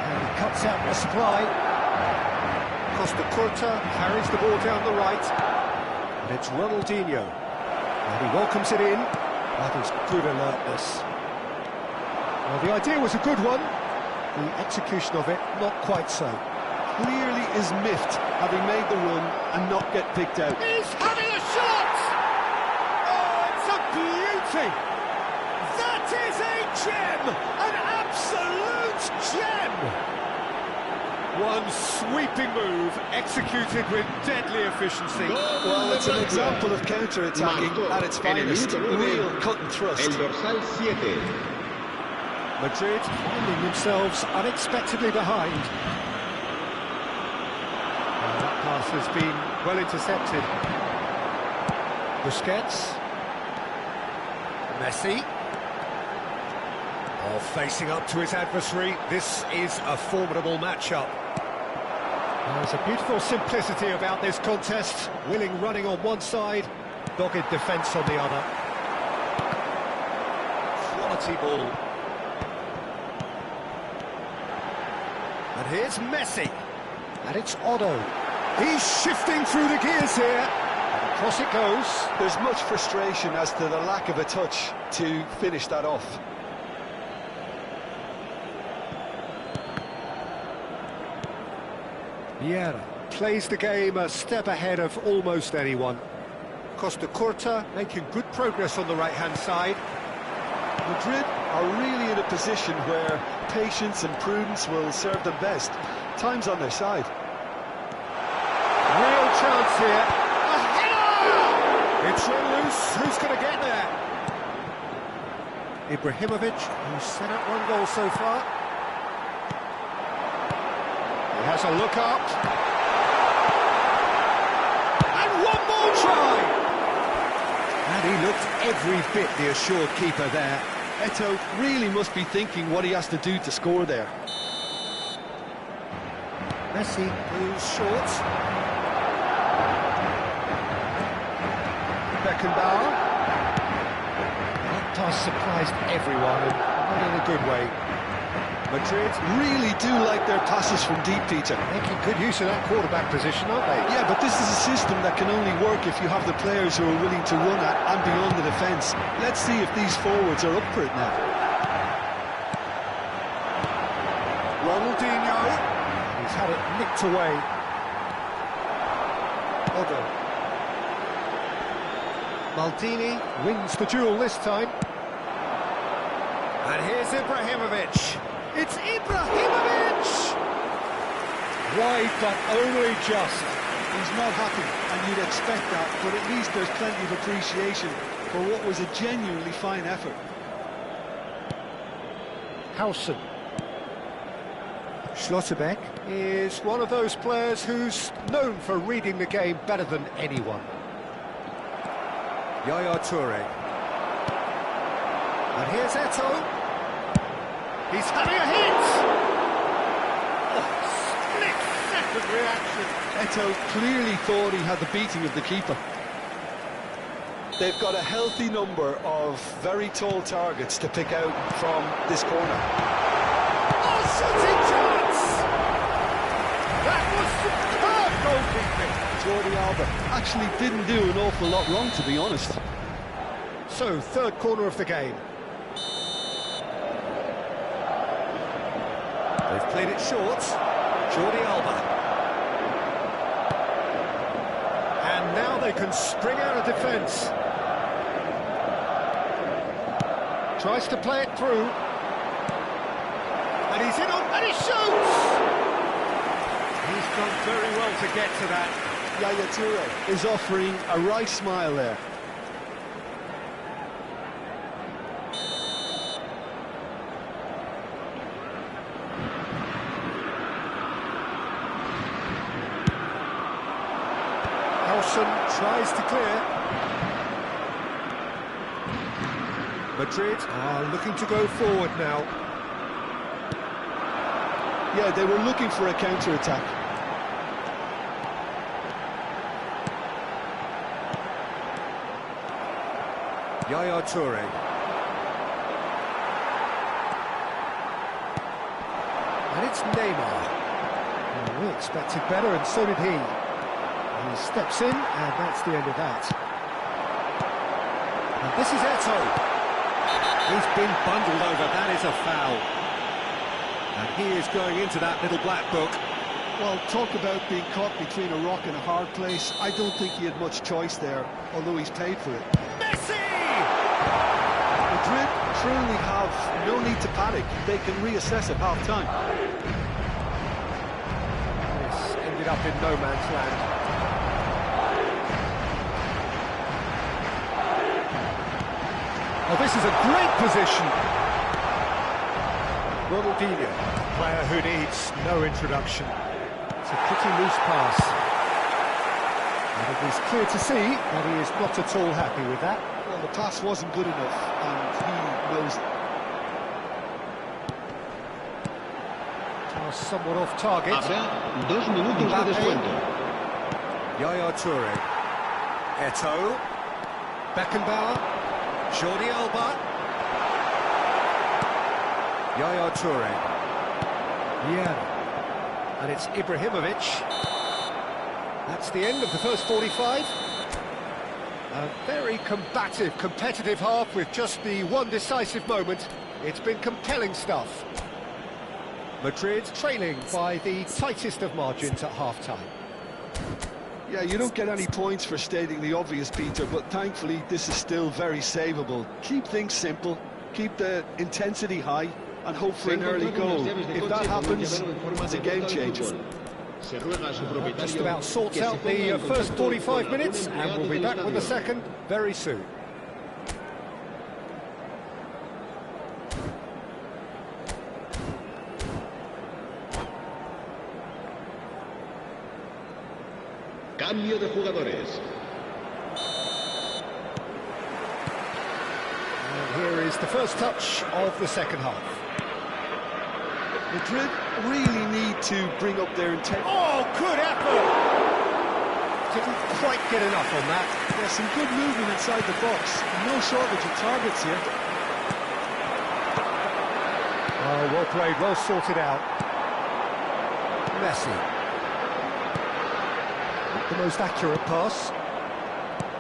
And he cuts out the supply. Costa Curta carries the ball down the right. And it's Ronaldinho. And he welcomes it in. That is good alertness. Well, the idea was a good one. The execution of it, not quite so. Clearly is miffed, having made the run and not get picked out. He's having a shot! Oh, it's a beauty! That is a gem! An absolute gem! One sweeping move, executed with deadly efficiency. Well, it's an example of counter-attacking at its finest. Real cut and thrust. Madrid finding themselves unexpectedly behind. And that pass has been well intercepted. Busquets. Messi. Oh, facing up to his adversary. This is a formidable matchup. There's a beautiful simplicity about this contest. Willing running on one side, dogged defence on the other. Quality ball. And here's Messi. And it's Otto. He's shifting through the gears here. And across it goes. There's much frustration as to the lack of a touch to finish that off. Vieira plays the game a step ahead of almost anyone. Costa Curta making good progress on the right-hand side. Madrid are really in a position where patience and prudence will serve them best. Time's on their side. Real chance here. A header! It's run loose. Who's going to get there? Ibrahimovic, who's set up one goal so far. He has a look up. And one more try! And he looked every bit the assured keeper there. Eto'o really must be thinking what he has to do to score there. Messi moves short. Beckenbauer. That pass surprised everyone, and not in a good way. Madrid Really do like their passes from deep, Peter. making good use of that quarterback position, aren't they? Yeah, but this is a system that can only work if you have the players who are willing to run at and beyond the defence. Let's see if these forwards are up for it now. Ronaldinho. He's had it nicked away. Otto. Maldini wins the duel this time. And here's Ibrahimovic. It's Ibrahimovic! Wide, but only just. He's not happy, and you'd expect that, but at least there's plenty of appreciation for what was a genuinely fine effort. Howson. Schlotterbeck is one of those players who's known for reading the game better than anyone. Yaya Toure. And here's Eto'o. He's having a hit! Oh, split-second reaction. Eto'o clearly thought he had the beating of the keeper. They've got a healthy number of very tall targets to pick out from this corner. Oh, shooting chance! That was superb goalkeeping. Jordi Alba actually didn't do an awful lot wrong, to be honest. So, third corner of the game. They've played it short. Jordi Alba. And now they can spring out of defence. Tries to play it through. And he's in on, and he shoots! He's done very well to get to that. Yaya Toure is offering a right smile there. Tries to clear. Madrid are looking to go forward now. Yeah, they were looking for a counter-attack. Yaya Toure. And it's Neymar. Well, we expected better, and so did he. He steps in, and that's the end of that. And this is Eto'o. He's been bundled over, that is a foul. And he is going into that little black book. Well, talk about being caught between a rock and a hard place. I don't think he had much choice there, although he's paid for it. Messi! Madrid truly have no need to panic. They can reassess at half-time. This ended up in no man's land. Oh, this is a great position. Ronaldinho, player who needs no introduction. It's a pretty loose pass. And it is clear to see that he is not at all happy with that. Well, the pass wasn't good enough, and he knows it. Pass somewhat off target. Habrá 2 minutos de descuento. Yaya Toure. Eto'o. Beckenbauer. Jordi Alba. Yaya Toure. Yeah. And it's Ibrahimovic. That's the end of the first 45. A very combative, competitive half with just the one decisive moment. It's been compelling stuff. Madrid trailing by the tightest of margins at half-time. Yeah, you don't get any points for stating the obvious, Peter, but thankfully this is still very savable. Keep things simple, keep the intensity high, and hope for an early goal. If that happens, it's a game changer. That just about sorts out the first 45 minutes, and we'll be back with the second very soon. Cambio de jugadores. And here is the first touch of the second half. Madrid really need to bring up their intent. Oh, good effort! Didn't quite get enough on that. There's some good movement inside the box. No shortage of targets here. Oh, well played, well sorted out. Messi. Not the most accurate pass.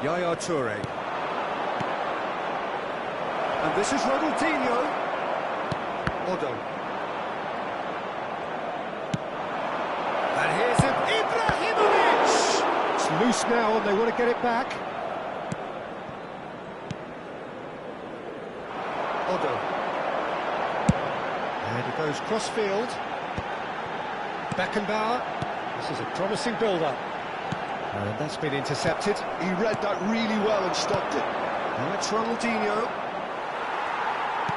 Yaya Toure. And this is Ronaldinho. Odo. And here's Ibrahimovic! It's loose now and they want to get it back. Odo. And it goes cross-field. Beckenbauer. This is a promising build-up. And that's been intercepted. He read that really well and stopped it. And it's Ronaldinho.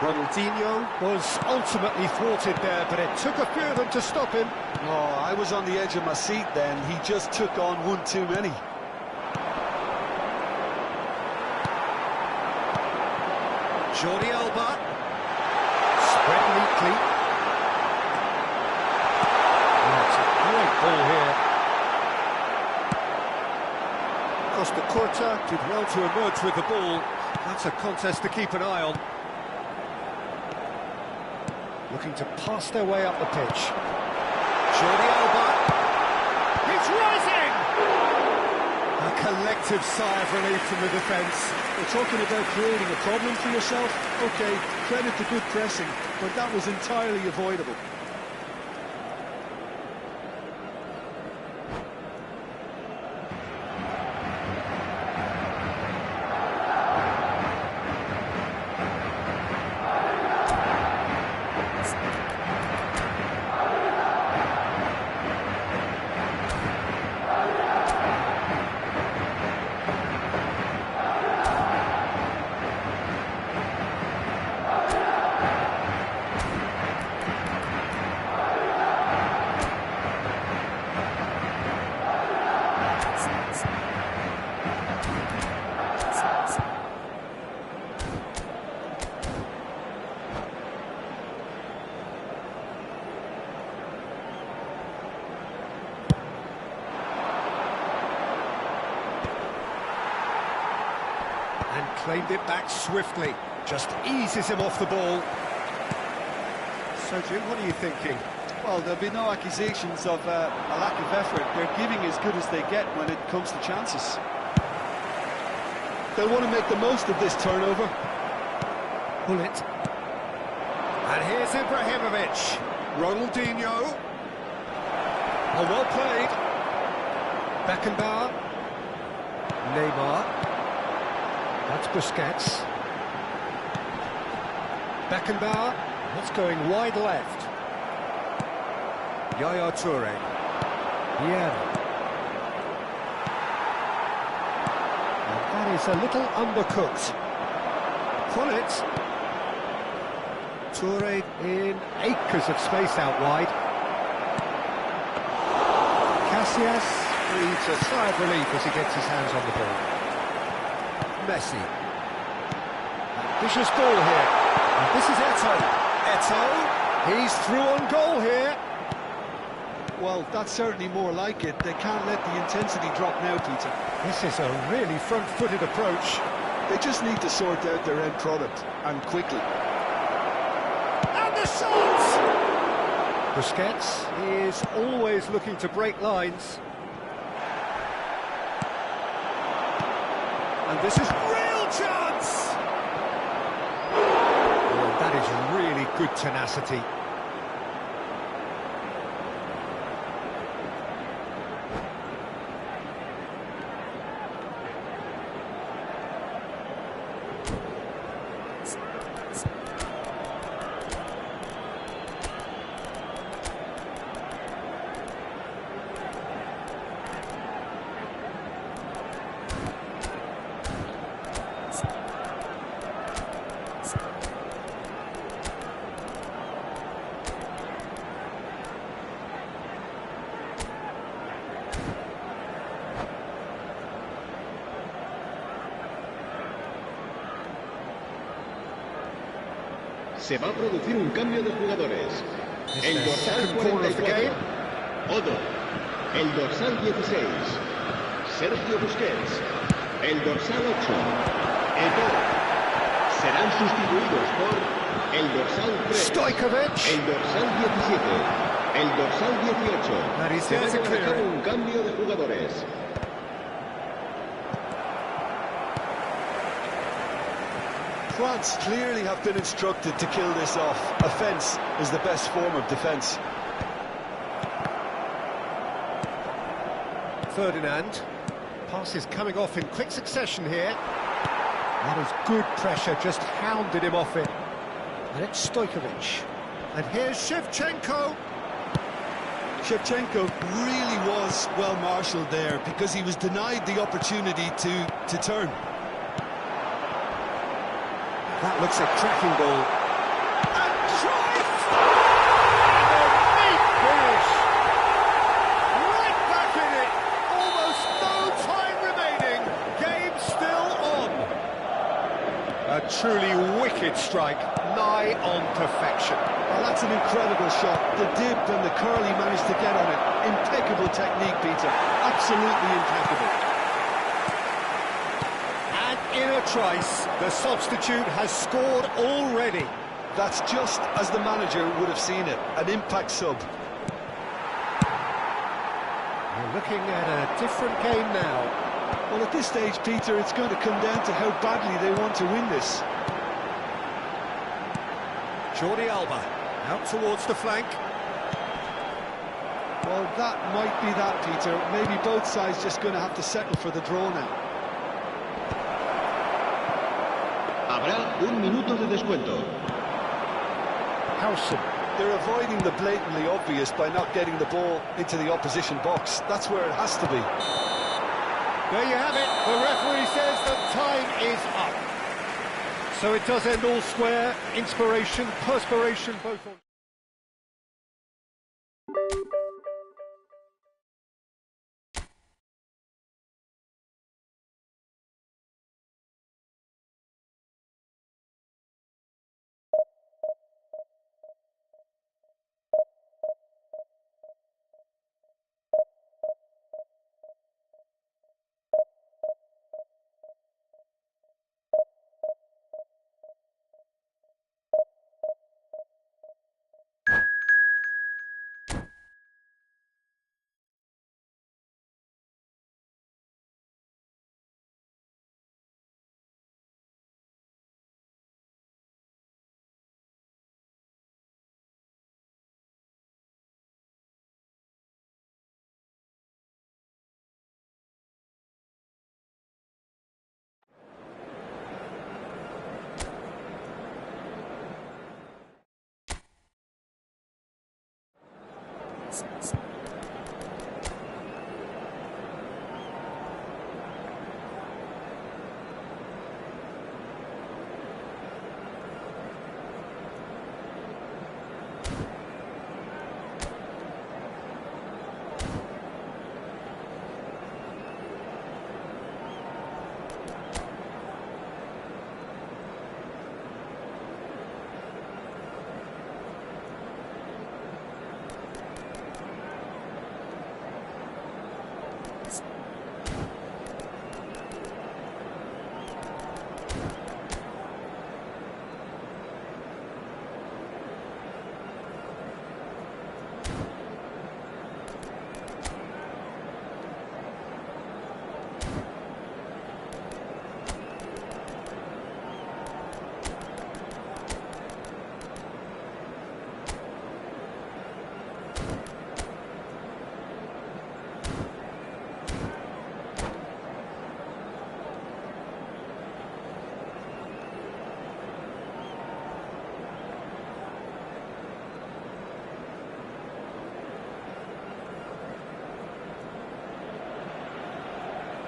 Ronaldinho was ultimately thwarted there, but it took a few of them to stop him. Oh, I was on the edge of my seat then. He just took on one too many. Jordi Alba. Spread neatly. That's a great ball here. Costa Curta did well to emerge with the ball. That's a contest to keep an eye on. Looking to pass their way up the pitch. Jordi Alba. He's rising! A collective sigh of relief from the defence. We're talking about creating a problem for yourself. OK, credit to good pressing, but that was entirely avoidable. Claimed it back swiftly, just eases him off the ball. So, Jim, what are you thinking? Well, there'll be no accusations of a lack of effort. They're giving as good as they get when it comes to chances. They'll want to make the most of this turnover. Pull it. And here's Ibrahimovic. Ronaldinho. Oh, well played. Beckenbauer. Neymar. That's Busquets. Beckenbauer. That's going wide left. Yaya Toure. Yeah. That is a little undercooked. Pull it. Toure in acres of space out wide. Casillas breathes a sigh of relief as he gets his hands on the ball. Messi. Vicious ball here. And this is Eto'o. Eto'o, he's through on goal here. Well, that's certainly more like it. They can't let the intensity drop now, Peter. This is a really front-footed approach. They just need to sort out their end product, and quickly. And the shot! Busquets is always looking to break lines. And this is real chance! Oh, that is really good tenacity. Se va a producir un cambio de jugadores. El dorsal 44, Odo. El dorsal 16, Sergio Busquets. El dorsal 8, Eto'o. Serán sustituidos por el dorsal 3, Stojkovic. el dorsal 17, el dorsal 18. Se va a llevar a cabo un cambio de jugadores. France clearly have been instructed to kill this off. Offence is the best form of defence. Ferdinand. Passes coming off in quick succession here. That is good pressure, just hounded him off it. And it's Stojkovic. And here's Shevchenko. Shevchenko really was well marshalled there because he was denied the opportunity to turn. That looks a cracking ball. And Cruyff! And a neat finish! Right back in it! Almost no time remaining. Game still on. A truly wicked strike, nigh on perfection. Well, that's an incredible shot. The dip and the curl he managed to get on it. Impeccable technique, Peter. Absolutely impeccable. In a trice, the substitute has scored already. That's just as the manager would have seen it, an impact sub. We're looking at a different game now. Well, at this stage, Peter, it's going to come down to how badly they want to win this. Jordi Alba, out towards the flank. Well, that might be that, Peter. Maybe both sides just going to have to settle for the draw now. Habrá un minuto de descuento. Howson. They're avoiding the blatantly obvious by not getting the ball into the opposition box. That's where it has to be. There you have it. The referee says that time is up. So it does end all square. Inspiration, perspiration, both on.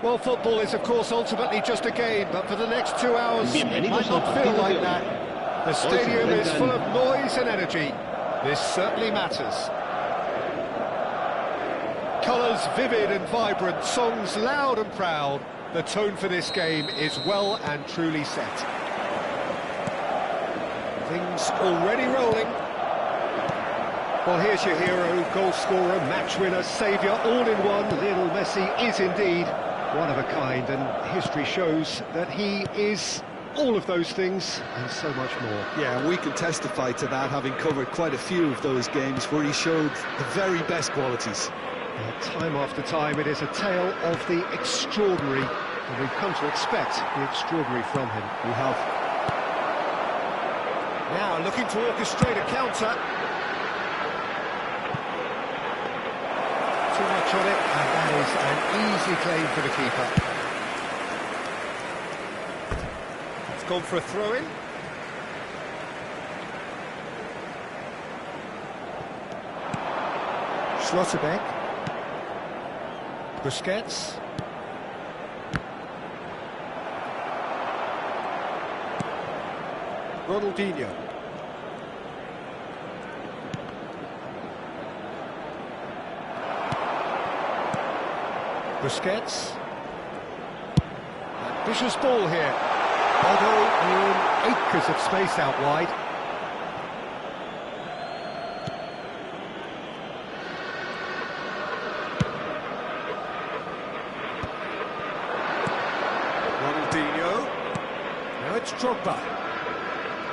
Well, football is, of course, ultimately just a game, but for the next 2 hours, it might not feel like that. The stadium is full of noise and energy. This certainly matters. Colours vivid and vibrant, songs loud and proud. The tone for this game is well and truly set. Things already rolling. Well, here's your hero, goal scorer, match winner, saviour, all in one. Lionel Messi is indeed one of a kind, and history shows that he is all of those things and so much more. Yeah, we can testify to that, having covered quite a few of those games where he showed the very best qualities. Time after time, it is a tale of the extraordinary, and we've come to expect the extraordinary from him. We have. Now looking to orchestrate a counter. Too much on it, and that is an easy claim for the keeper. It's gone for a throw-in. Schlotterbeck. Busquets. Ronaldinho. Busquets. Ambitious ball here. Although in acres of space out wide. Ronaldinho. Now it's Drogba.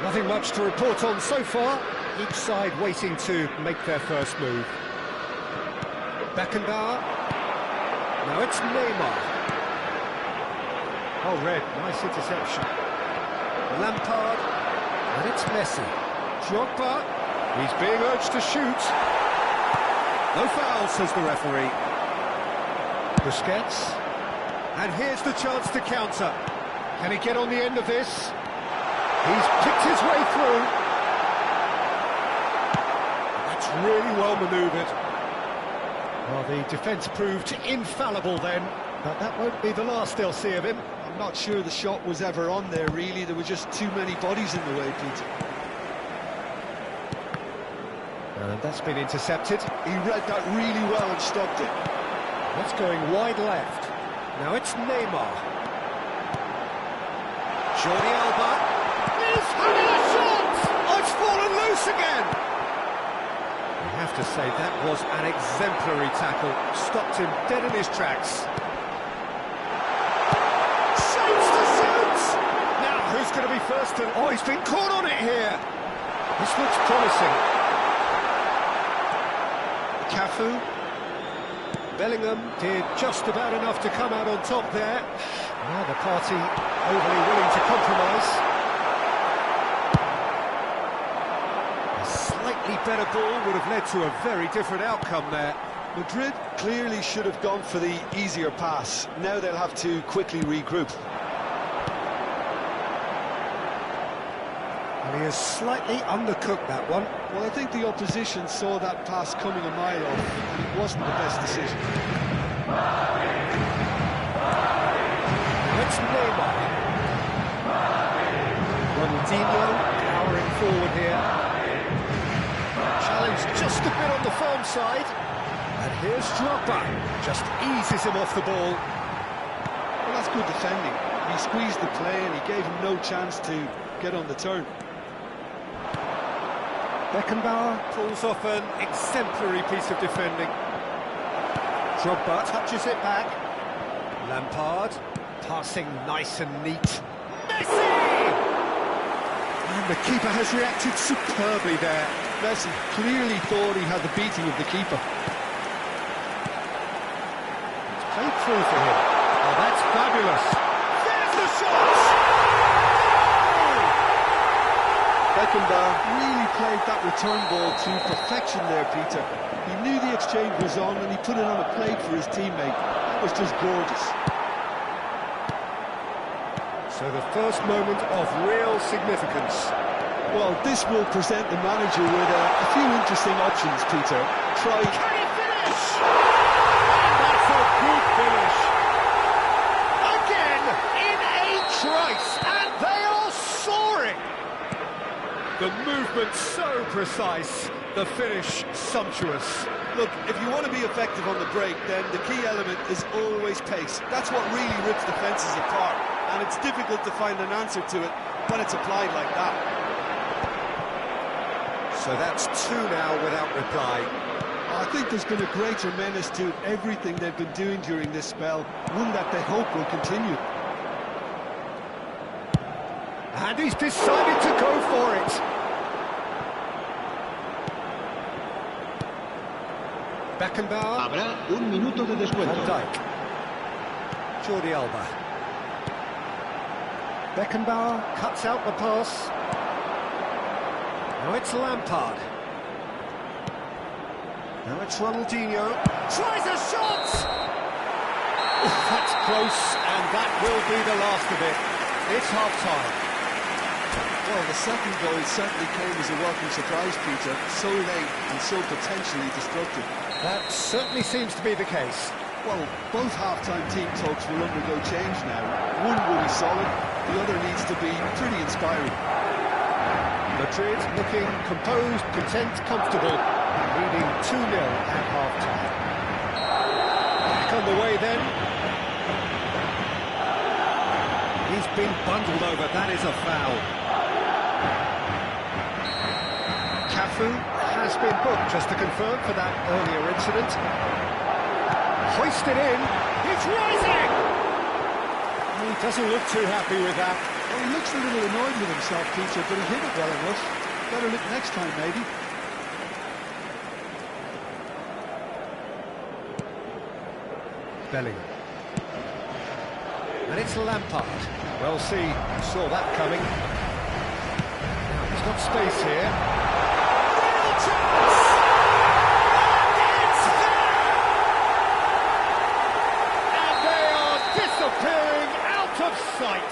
Nothing much to report on so far. Each side waiting to make their first move. Beckenbauer. Now it's Neymar. Oh, red, nice interception. Lampard. And it's Messi. Drogba. He's being urged to shoot. No foul, says the referee. Busquets. And here's the chance to counter. Can he get on the end of this? He's picked his way through. That's really well manoeuvred. Well, the defence proved infallible then, but that won't be the last they'll see of him. I'm not sure the shot was ever on there, really. There were just too many bodies in the way, Peter. And that's been intercepted. He read that really well and stopped it. That's going wide left. Now it's Neymar. Jordi Alba. He's having a shot! Oh, it's fallen loose again! I have to say, that was an exemplary tackle. Stopped him dead in his tracks. Shapes to shoot! Now, who's going to be first? Oh, he's been caught on it here! This looks promising. Cafu. Bellingham did just about enough to come out on top there. Now the party overly willing to compromise. A slightly better ball would have led to a very different outcome there. Madrid clearly should have gone for the easier pass. Now they'll have to quickly regroup. And he has slightly undercooked that one. Well, I think the opposition saw that pass coming a mile off, and it wasn't the best decision. It's Neymar. Ronaldinho powering forward here. Challenge just a bit on the firm side. And here's Drogba. Just eases him off the ball. Well, that's good defending. He squeezed the play and he gave him no chance to get on the turn. Beckenbauer pulls off an exemplary piece of defending. Drogba touches it back. Lampard passing nice and neat. Messi! And the keeper has reacted superbly there. Messi clearly thought he had the beating of the keeper. It's played through for him. Oh, that's fabulous. There's the shot! Beckenbauer really played that return ball to perfection there, Peter. He knew the exchange was on and he put it on a plate for his teammate. That was just gorgeous. So the first moment of real significance. Well, this will present the manager with a few interesting options, Peter. Try... Can he finish? And that's a good finish. Again, in a trice, and they are soaring. The movement so precise, the finish sumptuous. Look, if you want to be effective on the break, then the key element is always pace. That's what really rips defences apart, and it's difficult to find an answer to it when it's applied like that. So that's two now without reply. I think there's been a greater menace to everything they've been doing during this spell, one that they hope will continue. And he's decided to go for it. Beckenbauer. Habrá un minuto de descuento. Van Dijk. Jordi Alba. Beckenbauer cuts out the pass. Now it's Lampard. Now it's Ronaldinho. Tries a shot! That's close, and that will be the last of it. It's half-time. Well, the second goal certainly came as a welcome surprise, Peter. So late and so potentially destructive. That certainly seems to be the case. Well, both half-time team talks will undergo change now. One will be solid, the other needs to be pretty inspiring. Madrid looking composed, content, comfortable, leading 2-0 at half-time. Back on the way then. He's been bundled over, that is a foul. Cafu has been booked, just to confirm, for that earlier incident. Hoisted in, he's rising! He doesn't look too happy with that. Well, he looks a little annoyed with himself, Peter, but he hit it well enough. Better look next time, maybe. Bellingham. And it's Lampard. Well, saw that coming. Now, he's got space here. Real chance! And it's there! And they are disappearing out of sight.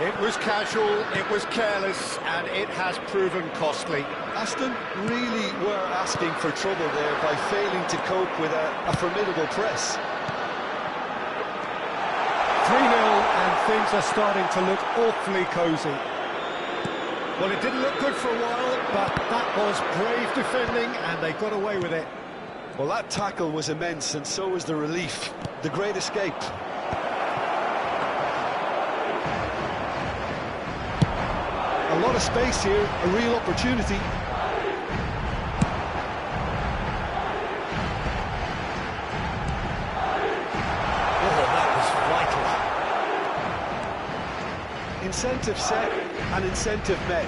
It was casual, it was careless, and it has proven costly. Aston really were asking for trouble there by failing to cope with a formidable press. 3-0, and things are starting to look awfully cosy. Well, it didn't look good for a while, but that was brave defending, and they got away with it. Well, that tackle was immense, and so was the relief. The great escape. A lot of space here, a real opportunity. Oh, that was vital. Incentive set and incentive met.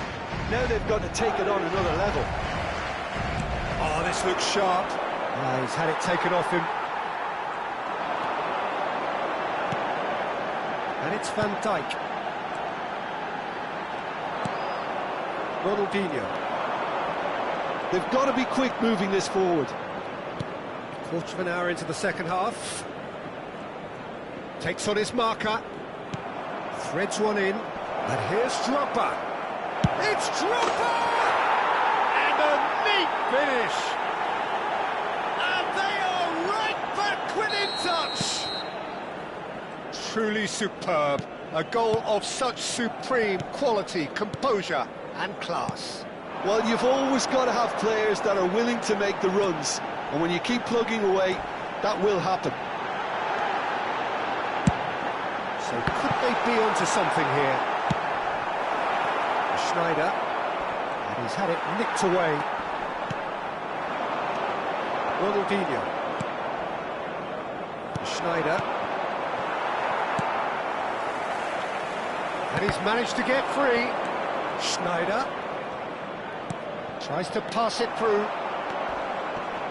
Now they've got to take it on another level. Oh, this looks sharp. He's had it taken off him. And it's Van Dijk. Ronaldinho. They've got to be quick moving this forward. Quarter of an hour into the second half. Takes on his marker. Threads one in. And here's Drogba. It's Trooper! And a neat finish. And they are right back within touch. Truly superb. A goal of such supreme quality, composure and class. Well, you've always got to have players that are willing to make the runs. And when you keep plugging away, that will happen. So could they be onto something here? Schneider, and he's had it nicked away. Ronaldinho. Schneider. And he's managed to get free. Schneider. Tries to pass it through.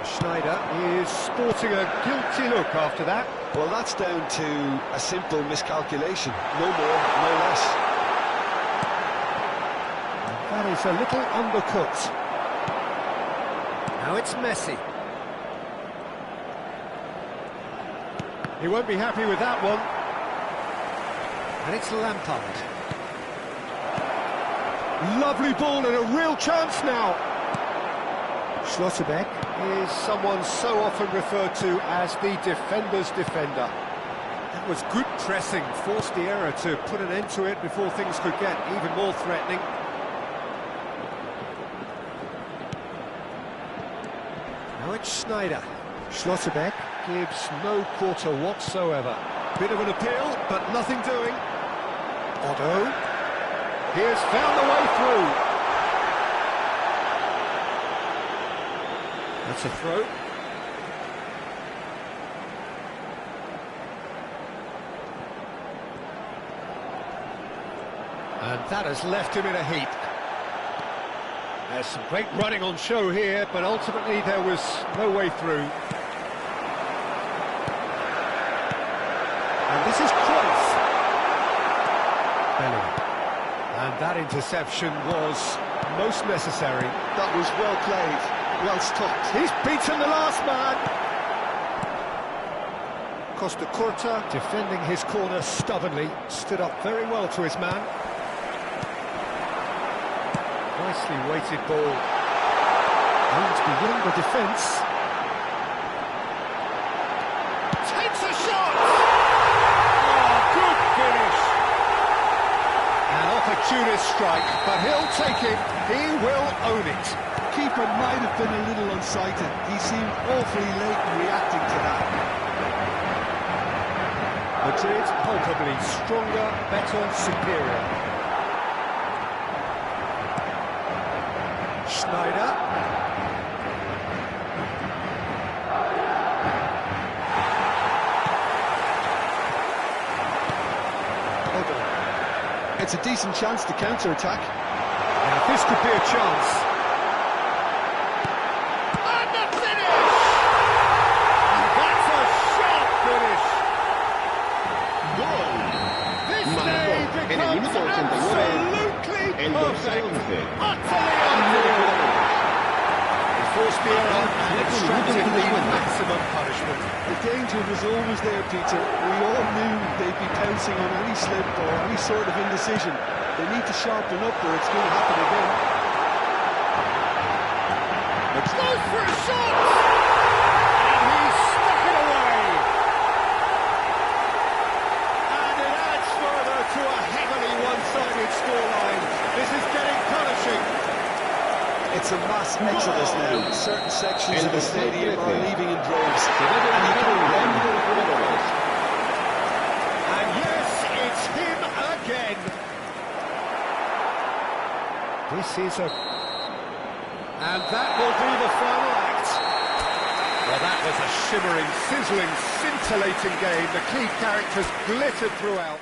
Schneider is sporting a guilty look after that. Well, that's down to a simple miscalculation. No more, no less. That is a little undercooked. Now it's Messi. He won't be happy with that one. And it's Lampard. Lovely ball and a real chance now. Schlotterbeck is someone so often referred to as the defender's defender. That was good pressing, forced the error to put an end to it before things could get even more threatening. Now it's Schneider. Schlotterbeck gives no quarter whatsoever. Bit of an appeal, but nothing doing. Otto. He has found the way through. That's a throw. And that has left him in a heap. There's some great running on show here, but ultimately there was no way through. And this is close. Bellingham. And that interception was most necessary. That was well played, well stopped. He's beaten the last man. Costa Curta defending his corner stubbornly, stood up very well to his man. Nicely weighted ball. Aims beyond the defence. Takes a shot! Oh, good finish! An opportunist strike, but he'll take it. He will own it. Keeper might have been a little unsighted. He seemed awfully late in reacting to that. Madrid palpably stronger, better, superior. Schneider. It's a decent chance to counter-attack. Now this could be a chance. And the finish! And that's a sharp finish! ¡Gol! This Marcó day en el becomes minuto 89 absolutely el dorsal perfect. 11. Utterly Cambio de unreal. jugadores. He forced the error and extracted the maximum punishment. The danger was always there, Peter. We all knew they'd be pouncing on any slip or any sort of indecision. They need to sharpen up or it's going to happen again. Goes for a shot! And he's stuck it away! And it adds further to a heavily one-sided scoreline. This is getting punishing. It's a mass exodus now. Certain sections of the stadium are leaving in droves. And you can't blame them. And yes, it's him again. This is a... And that will be the final act. Well, that was a shimmering, sizzling, scintillating game. The key characters glittered throughout.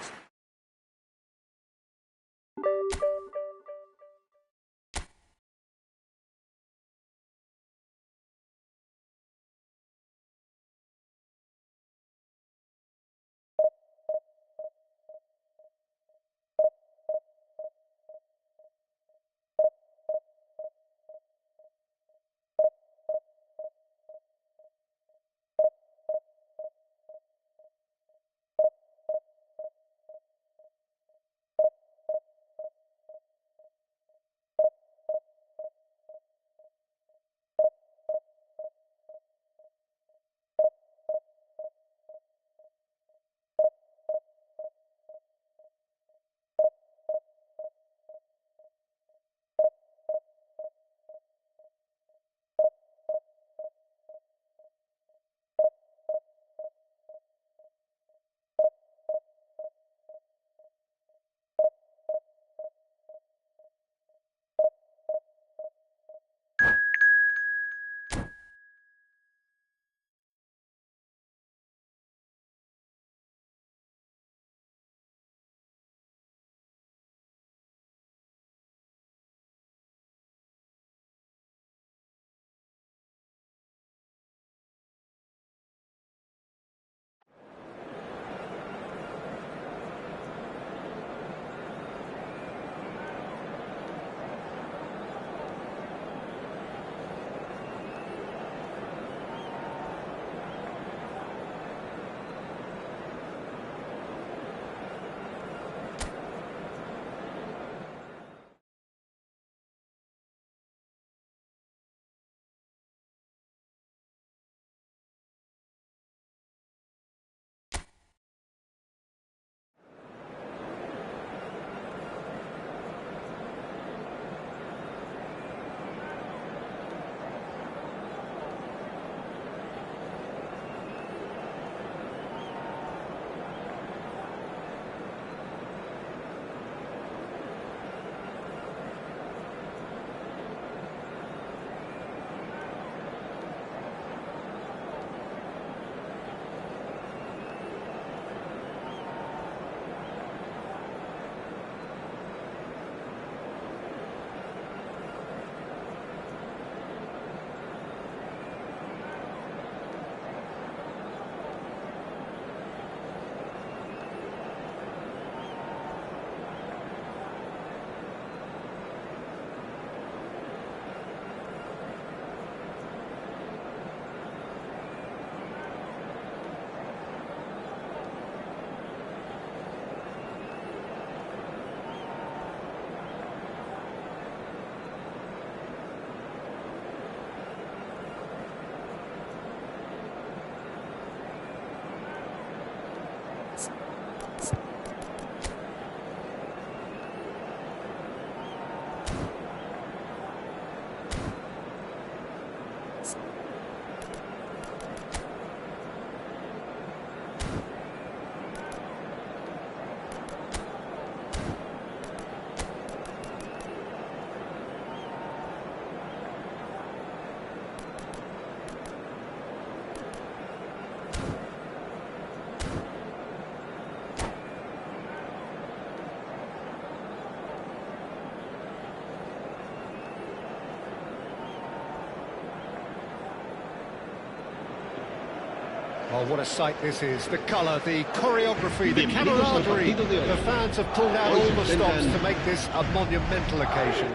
Oh, what a sight this is. The colour, the choreography, the Bienvenidos al camaraderie. partido de hoy. The fans have pulled out Hoy all the se stops enfrentan- to make this a monumental occasion.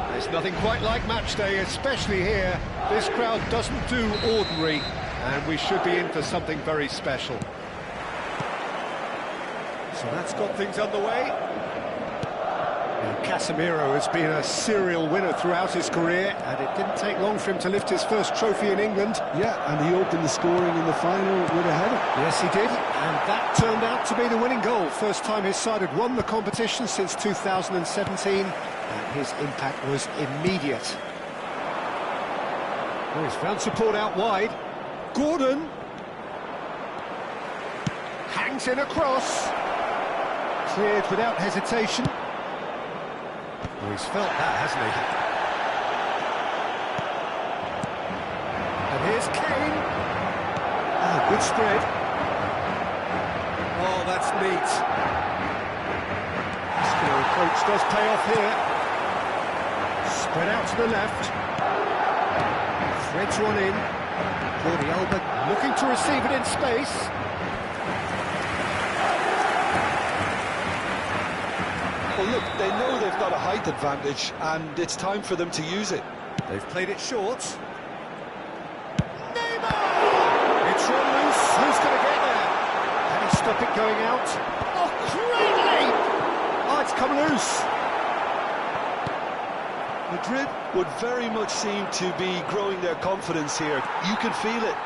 There's nothing quite like match day, especially here. This crowd doesn't do ordinary, and we should be in for something very special. So that's got things underway. Casemiro has been a serial winner throughout his career, and it didn't take long for him to lift his first trophy in England. Yeah, and he opened the scoring in the final with a header. Yes, he did, and that turned out to be the winning goal. First time his side had won the competition since 2017, and his impact was immediate. Oh, he's found support out wide. Gordon hangs in across. Cleared without hesitation. Oh, he's felt that, hasn't he? And here's Kane. Ah, good spread. Oh, that's neat. Skill approach does pay off here. Spread out to the left. Threads one in. Jordi Alba looking to receive it in space. Well, look, they know they've got a height advantage, and it's time for them to use it. They've played it short. Neymar! It's run loose. Who's going to get there? Can he stop it going out? Oh, great leap! Oh, it's come loose. Madrid would very much seem to be growing their confidence here. You can feel it.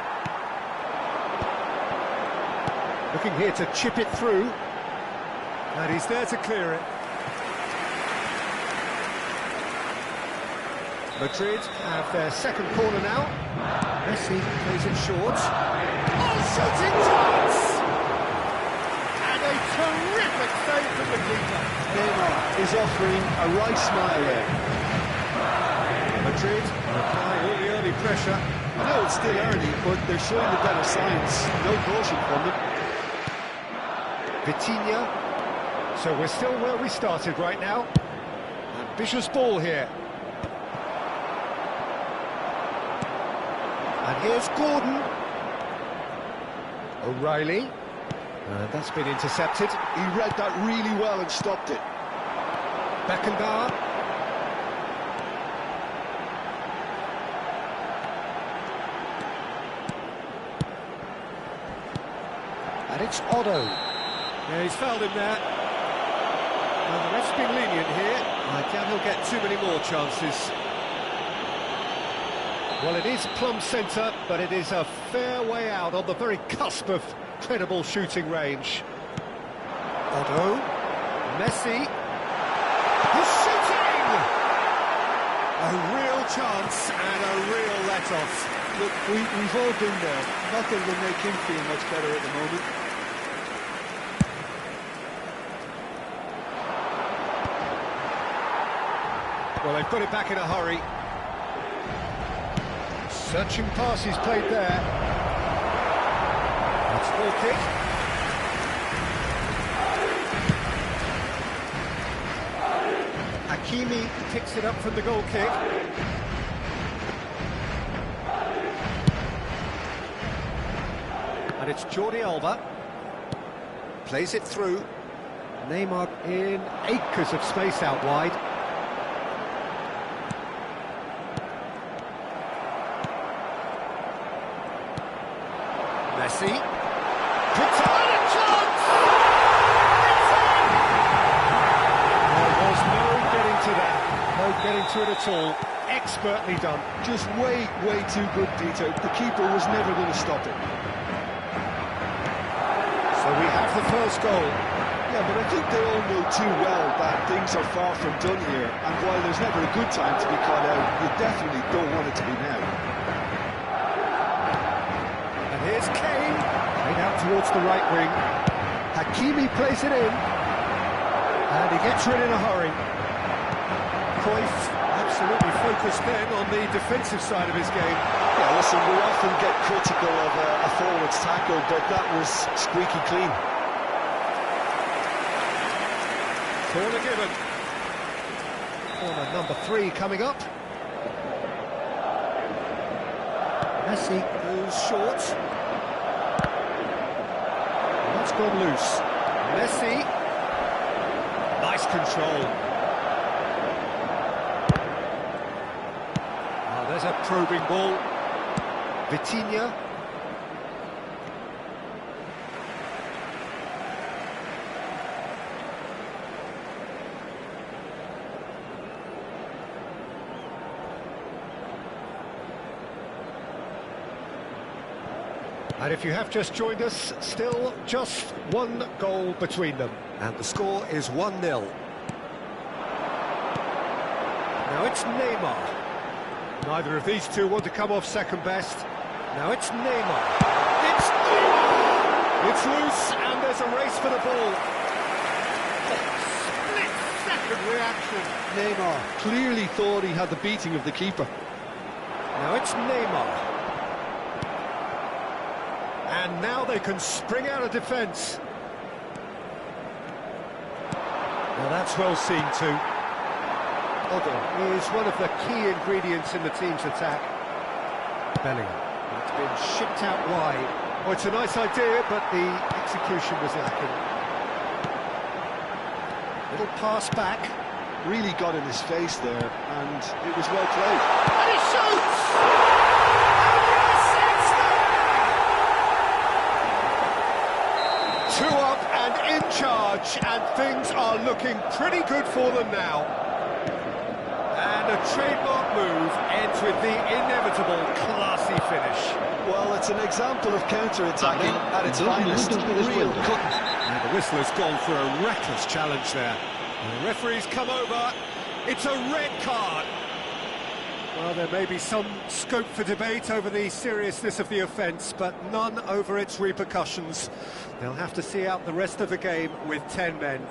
Looking here to chip it through. And he's there to clear it. Madrid have their second corner now. Messi plays it short. Oh, shooting chance! And a terrific save from the keeper. Neymar is offering a right smile there. Madrid apply all the early pressure. I know it's still early, but they're showing the better signs. No caution from them. Vitinha. So we're still where we started right now. Ambitious ball here. And here's Gordon. O'Reilly. And that's been intercepted. He read that really well and stopped it. Beckenbauer. And it's Otto. Yeah, he's fouled him there. Well, the ref's been lenient here. I doubt he'll get too many more chances. Well, it is plumb centre, but it is a fair way out on the very cusp of credible shooting range. Otto. Messi. He's shooting! A real chance and a real let-off. Look, we've all been there. Nothing will make him feel much better at the moment. Well, they've got it back in a hurry. Searching pass he's played there. That's ball kick. Hakimi picks it up from the goal kick. And it's Jordi Alba. Plays it through. Neymar in acres of space out wide. Messi. Puts it on a chance! It's in! There was no getting to that. No getting to it at all. Expertly done. Just way too good, Peter. The keeper was never going to stop it. So we have the first goal. Yeah, but I think they all know too well that things are far from done here. And while there's never a good time to be caught out, you definitely don't want it to be now. Here's Kane, played out towards the right wing. Hakimi plays it in, and he gets rid in a hurry. Cruyff absolutely focused then on the defensive side of his game. Yeah, listen, we often get critical of a forward's tackle, but that was squeaky clean. Corner given. Corner number 3 coming up. Messi goes short. That's gone loose. Messi. Nice control. Oh, there's a probing ball. Vitinha. And if you have just joined us, still just one goal between them. And the score is 1-0. Now it's Neymar. Neither of these two want to come off second best. Now it's Neymar. It's Neymar! It's loose, and there's a race for the ball. Split-second reaction. Neymar clearly thought he had the beating of the keeper. Now it's Neymar. And now they can spring out of defence. Well, that's well seen too. Odo is one of the key ingredients in the team's attack. Bellingham. It's been shipped out wide. Oh, it's a nice idea, but the execution was lacking. Little pass back. Really got in his face there, and it was well played. And he shoots! And yes, it's 2 up and in charge, and things are looking pretty good for them now. And a trademark move ends with the inevitable classy finish. Well, it's an example of counter-attacking at its finest. Real cutting. And the whistle has gone for a reckless challenge there. And the referee's come over. It's a red card. Well, there may be some scope for debate over the seriousness of the offence, but none over its repercussions. They'll have to see out the rest of the game with 10 men.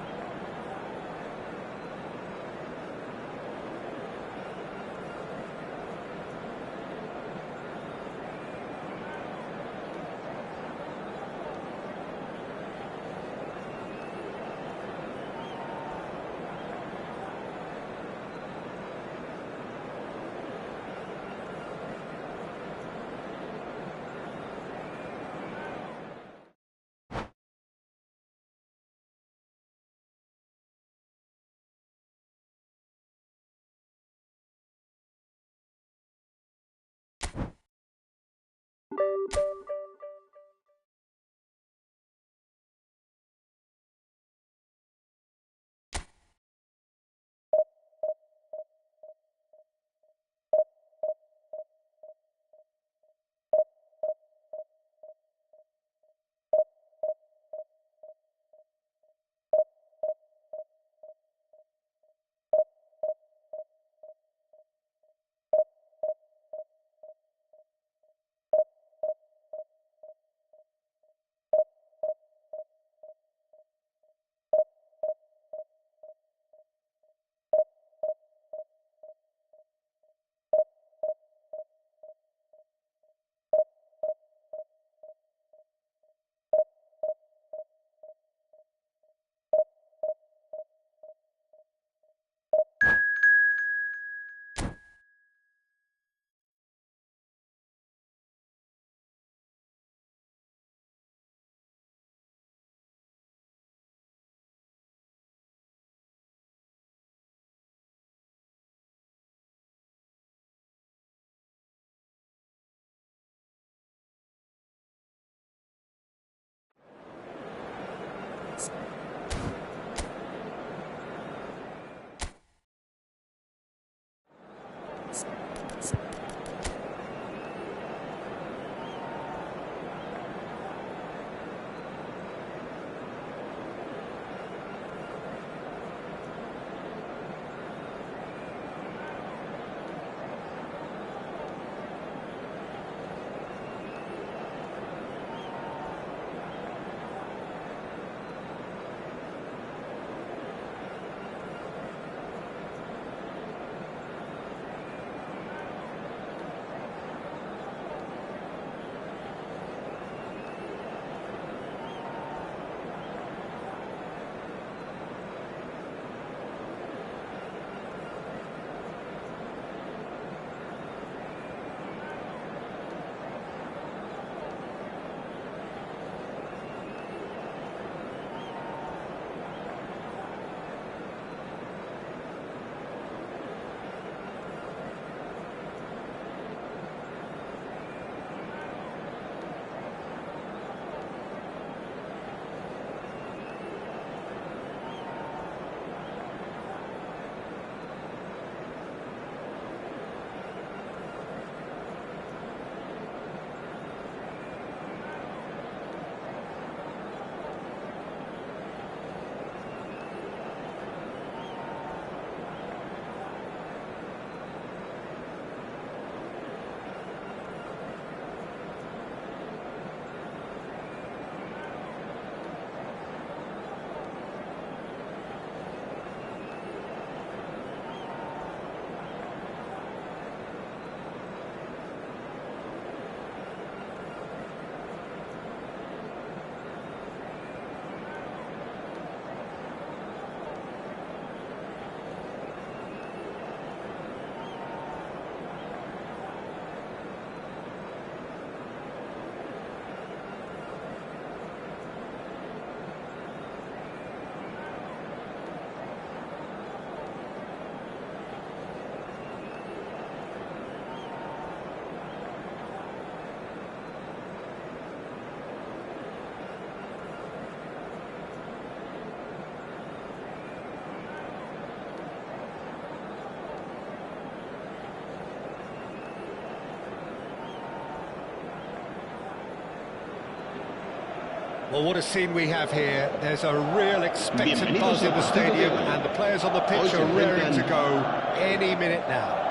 Well, what a scene we have here. There's a real expectant buzz in the stadium, and the players on the pitch are raring to go any minute now.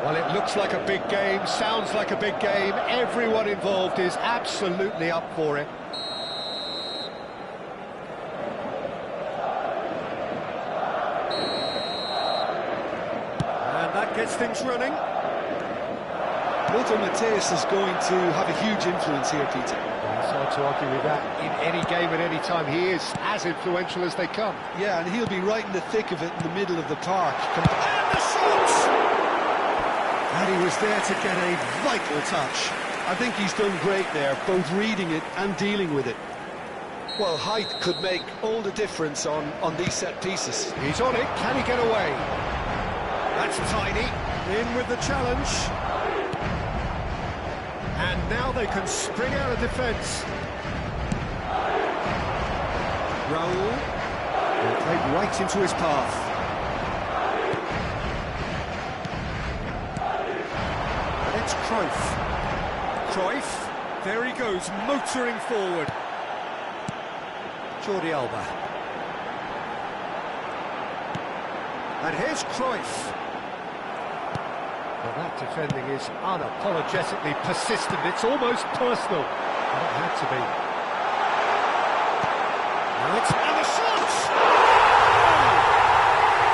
Well, it looks like a big game, sounds like a big game. Everyone involved is absolutely up for it. And that gets things running. Lothar Matthäus is going to have a huge influence here, Peter. It's hard to argue with that. In any game at any time, he is as influential as they come. Yeah, and he'll be right in the thick of it in the middle of the park. And the shot! And he was there to get a vital touch. I think he's done great there, both reading it and dealing with it. Well, height could make all the difference on these set pieces. He's on it, can he get away? That's tiny, in with the challenge. And now they can spring out of defence. Raul played right into his path. And it's Cruyff. Cruyff, there he goes, motoring forward. Jordi Alba. And here's Cruyff. Well, that defending is unapologetically persistent. It's almost personal. Well, it had to be. And the shot!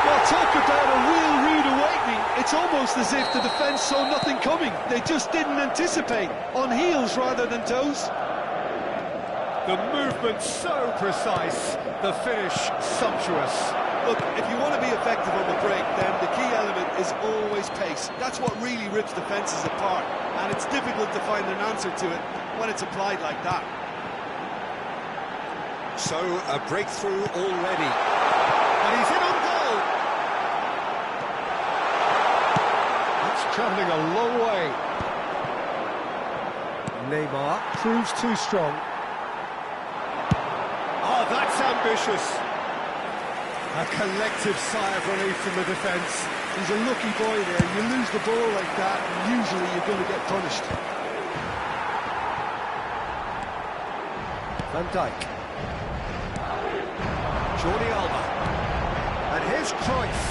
Well, talk about a real rude awakening. It's almost as if the defence saw nothing coming. They just didn't anticipate. On heels rather than toes. The movement so precise, the finish sumptuous. Look, if you want to be effective on the break, then the key element is always pace. That's what really rips defences apart, and it's difficult to find an answer to it when it's applied like that. So, a breakthrough already. And he's in on goal! That's travelling a long way. Neymar proves too strong. Oh, that's ambitious. A collective sigh of relief from the defence. He's a lucky boy there. You lose the ball like that, and usually you're going to get punished. Van Dijk. Jordi Alba. And here's Cruyff.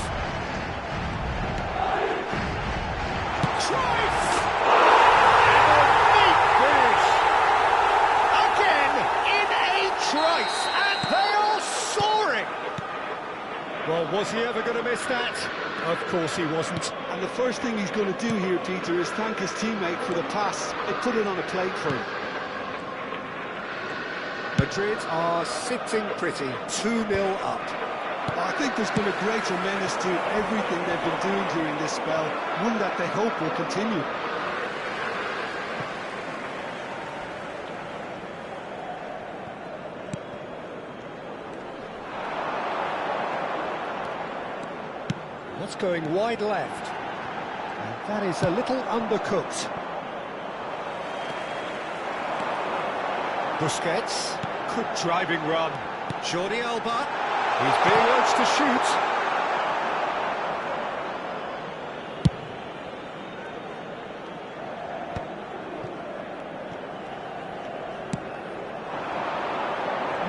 Cruyff! And a neat finish. Again, in a trice, and they are soaring. Well, was he ever going to miss that? Of course he wasn't. And the first thing he's going to do here, Peter, is thank his teammate for the pass. It put it on a plate for him. Madrid are sitting pretty, 2-0 up. I think there's been a greater menace to everything they've been doing during this spell, one that they hope will continue. That's going wide left. And that is a little undercooked. Busquets. Good driving run. Jordi Alba. He's being urged to shoot.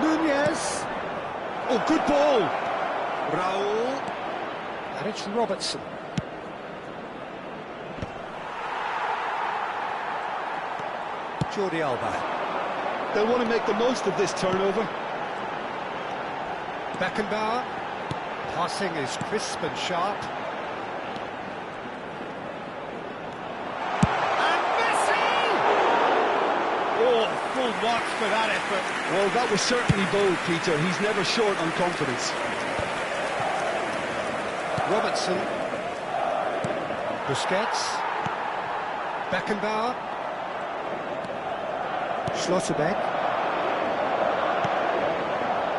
Nunez. Oh, good ball. Raul. And it's Robertson. Jordi Alba. They'll want to make the most of this turnover. Beckenbauer. Passing is crisp and sharp. And Messi! Oh, full marks for that effort. Well, that was certainly bold, Peter. He's never short on confidence. Robertson. Busquets. Beckenbauer. Schlotterbeck.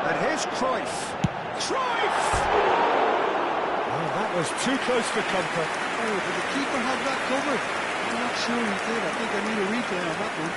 And here's Cruyff. Cruyff! Oh, that was too close for comfort. Oh, did the keeper have that covered? I'm not sure he did. I think I need a replay on that one.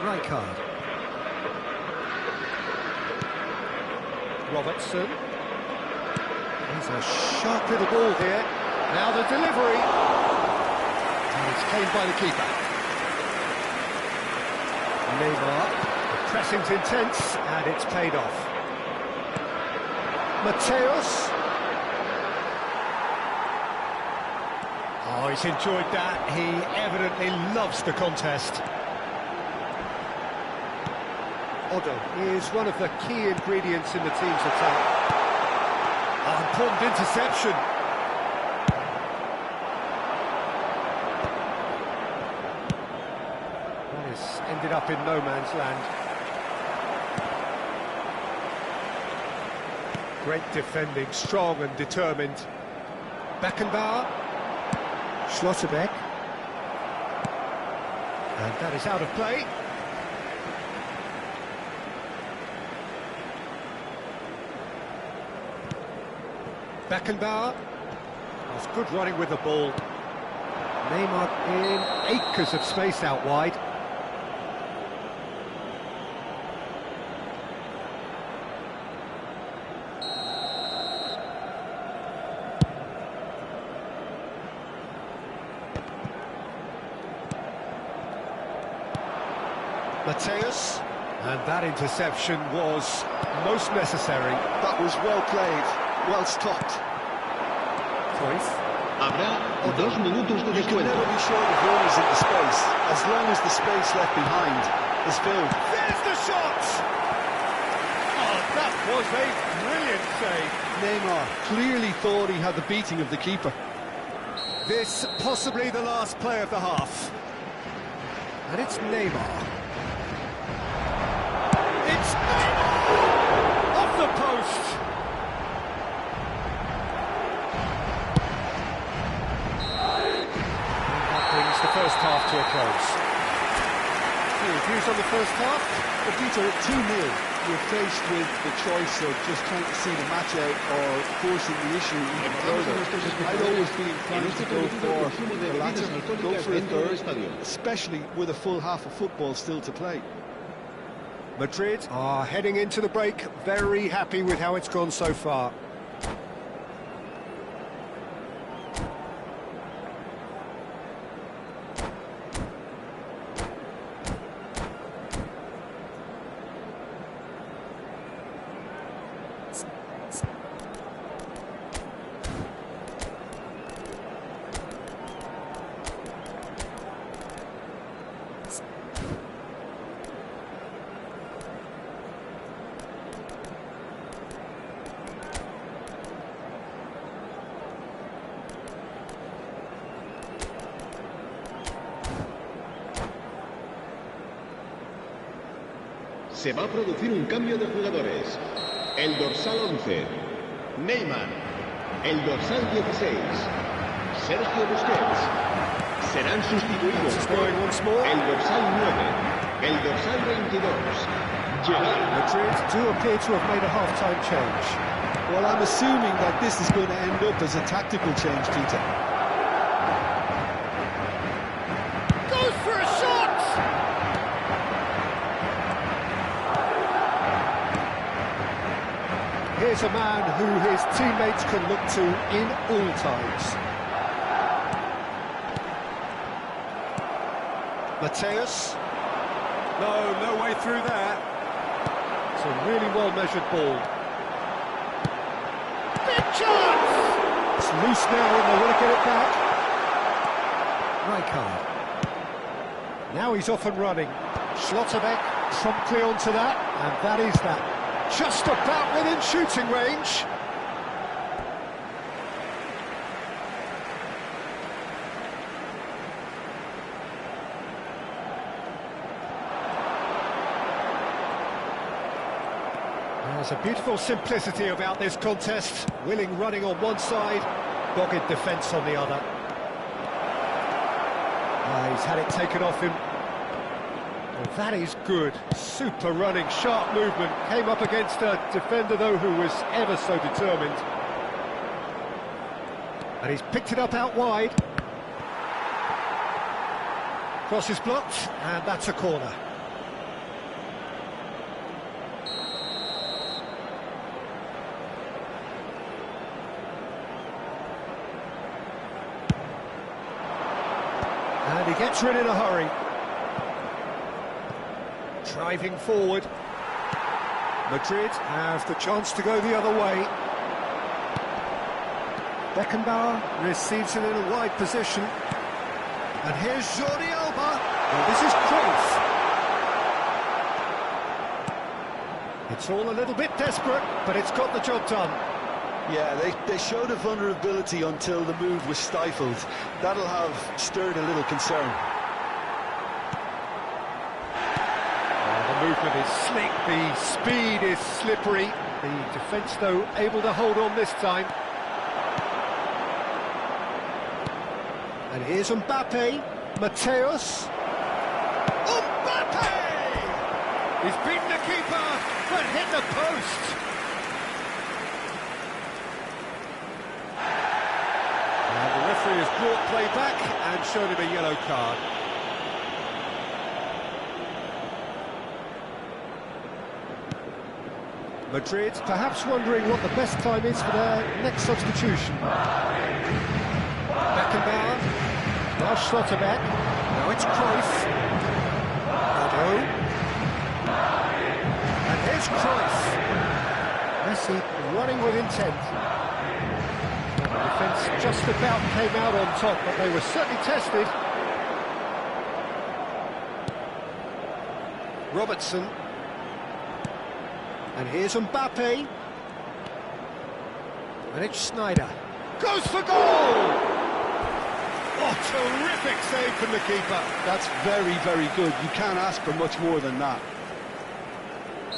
Right card. Robertson. He's a sharp little ball here. Now the delivery. And it's claimed by the keeper. Neymar. The pressing's intense, and it's paid off. Mateus. Oh, he's enjoyed that. He evidently loves the contest. Otto is one of the key ingredients in the team's attack. Oh, important interception. That has ended up in no man's land. Great defending, strong and determined. Beckenbauer. Schlotterbeck. And that is out of play. Beckenbauer. That's good running with the ball. Neymar in acres of space out wide. Mateus, and that interception was most necessary. That was well played, well stopped. Cruyff. Habrá 2 minutos de You can descuento. never be sure the goal is in the space, as long as the space left behind is filled. There's the shot! Oh, that was a brilliant save. Neymar clearly thought he had the beating of the keeper. This possibly the last play of the half. And it's Neymar. It's Neymar! Off the post! And that brings the first half to a close. Any views on the first half? But Peter, at 2-0, you're faced with the choice of just trying to see the match out or forcing the issue even further. I'd always be inclined to go for the latter, go for a third, especially with a full half of football still to play. Madrid are heading into the break, very happy with how it's gone so far. Se va a producir un cambio de jugadores. El dorsal 11, Neymar. El dorsal 16, Sergio Busquets. Serán sustituidos por el dorsal 9, el dorsal 22, Gerard. Madrid do appear to have made a half-time change. Well, I'm assuming that this is going to end up as a tactical change, Peter. Goes for a shot! Here's a man who his teammates can look to in all times. Mateus. No way through there. It's a really well-measured ball. Big chance! It's loose now and they want to get it back. Right card. Now he's off and running. Schlotterbeck promptly onto that, and that is that. Just about within shooting range. There's a beautiful simplicity about this contest. Willing running on one side, dogged defence on the other. He's had it taken off him. Well, that is good. Super running, sharp movement. Came up against a defender, though, who was ever so determined. And he's picked it up out wide. Cross is blocked, and that's a corner. gets rid in a hurry. Driving forward. Madrid have the chance to go the other way. Beckenbauer receives it in a wide position. And here's Jordi Alba. Well, this is Cruyff. It's all a little bit desperate, but it's got the job done. Yeah, they showed a vulnerability until the move was stifled. That'll have stirred a little concern. The movement is slick, the speed is slippery. The defence, though, able to hold on this time. And here's Mbappe, Mateus. Mbappe! He's beaten the keeper, but hit the post. And the referee has brought play back and shown him a yellow card. Madrid perhaps wondering what the best time is for their next substitution. Beckenbauer, now Schlotterbeck, now it's Cruyff. Otto. And here's Cruyff. Messi running with intent. The defence just about came out on top, but they were certainly tested. Robertson. And here's Mbappe. And it's Snyder. Goes for goal! Oh, terrific save from the keeper. That's very, very good. You can't ask for much more than that.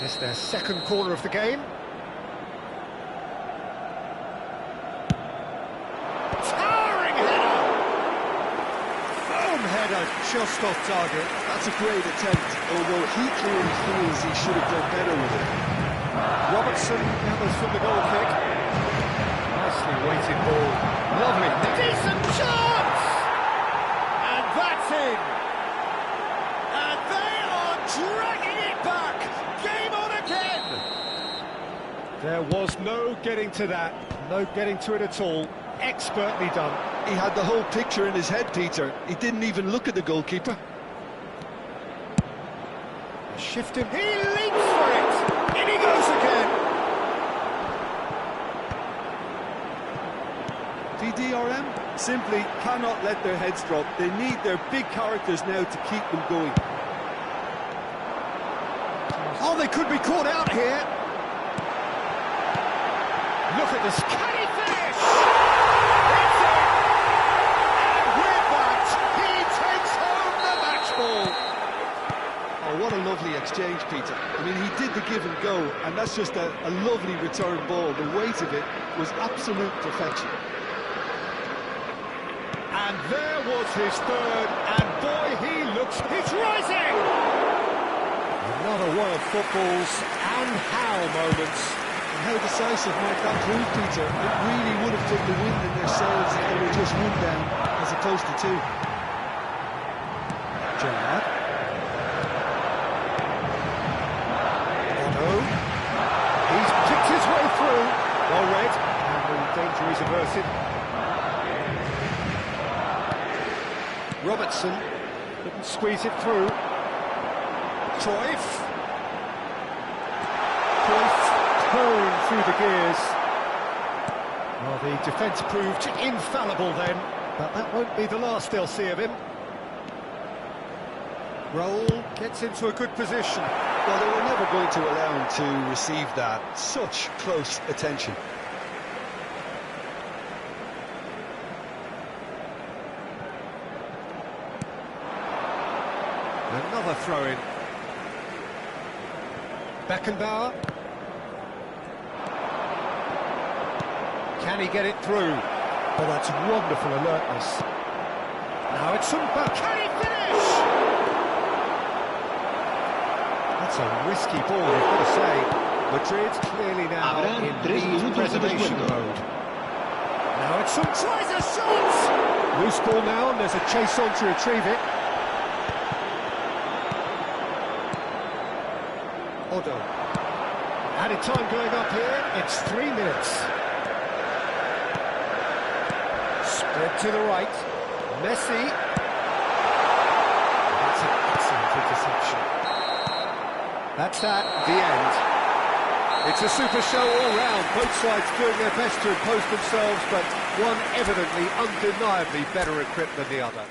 It's their second corner of the game. Towering header! Foam header just off target. That's a great attempt, although he clearly feels he should have done better with it. Robertson gathers from the goal kick. Nicely weighted ball. Lovely. Decent chance! And that's in! And they are dragging it back! Game on again! There was no getting to that. No getting to it at all. Expertly done. He had the whole picture in his head, Peter. He didn't even look at the goalkeeper. Shift him. He leaps for it! In he goes again! DRM simply cannot let their heads drop. They need their big characters now to keep them going. Oh, they could be caught out here. Look at this. Can he finish? It's in! And with that, he takes home the match ball. Oh, what a lovely exchange, Peter. I mean, he did the give and go, and that's just a lovely return ball. The weight of it was absolute perfection. And there was his third, and boy, he looks... He's rising! Another one of football's and how moments. And how decisive might that prove, Peter? It really would have put the wind in their sails if they were just one down, as opposed to two. Gerrard. Otto. He's picked his way through. Well read, and the danger is averted. Robertson couldn't squeeze it through. Cruyff purring through the gears. Well, the defence proved infallible then, but that won't be the last they'll see of him. Raul gets into a good position. Well, they were never going to allow him to receive that. Such close attention. Another throw-in. Beckenbauer. Can he get it through? Oh, that's wonderful alertness. Now it's Mbappe. Can he finish? That's a risky ball, you've got to say. Madrid clearly now in lead preservation mode. Now it's tries a shot! Loose ball now, and there's a chase on to retrieve it. Otto. Added time going up here, it's 3 minutes. Spread to the right, Messi. That's that, the end. It's a super show all round, both sides doing their best to impose themselves, but one evidently, undeniably better equipped than the other.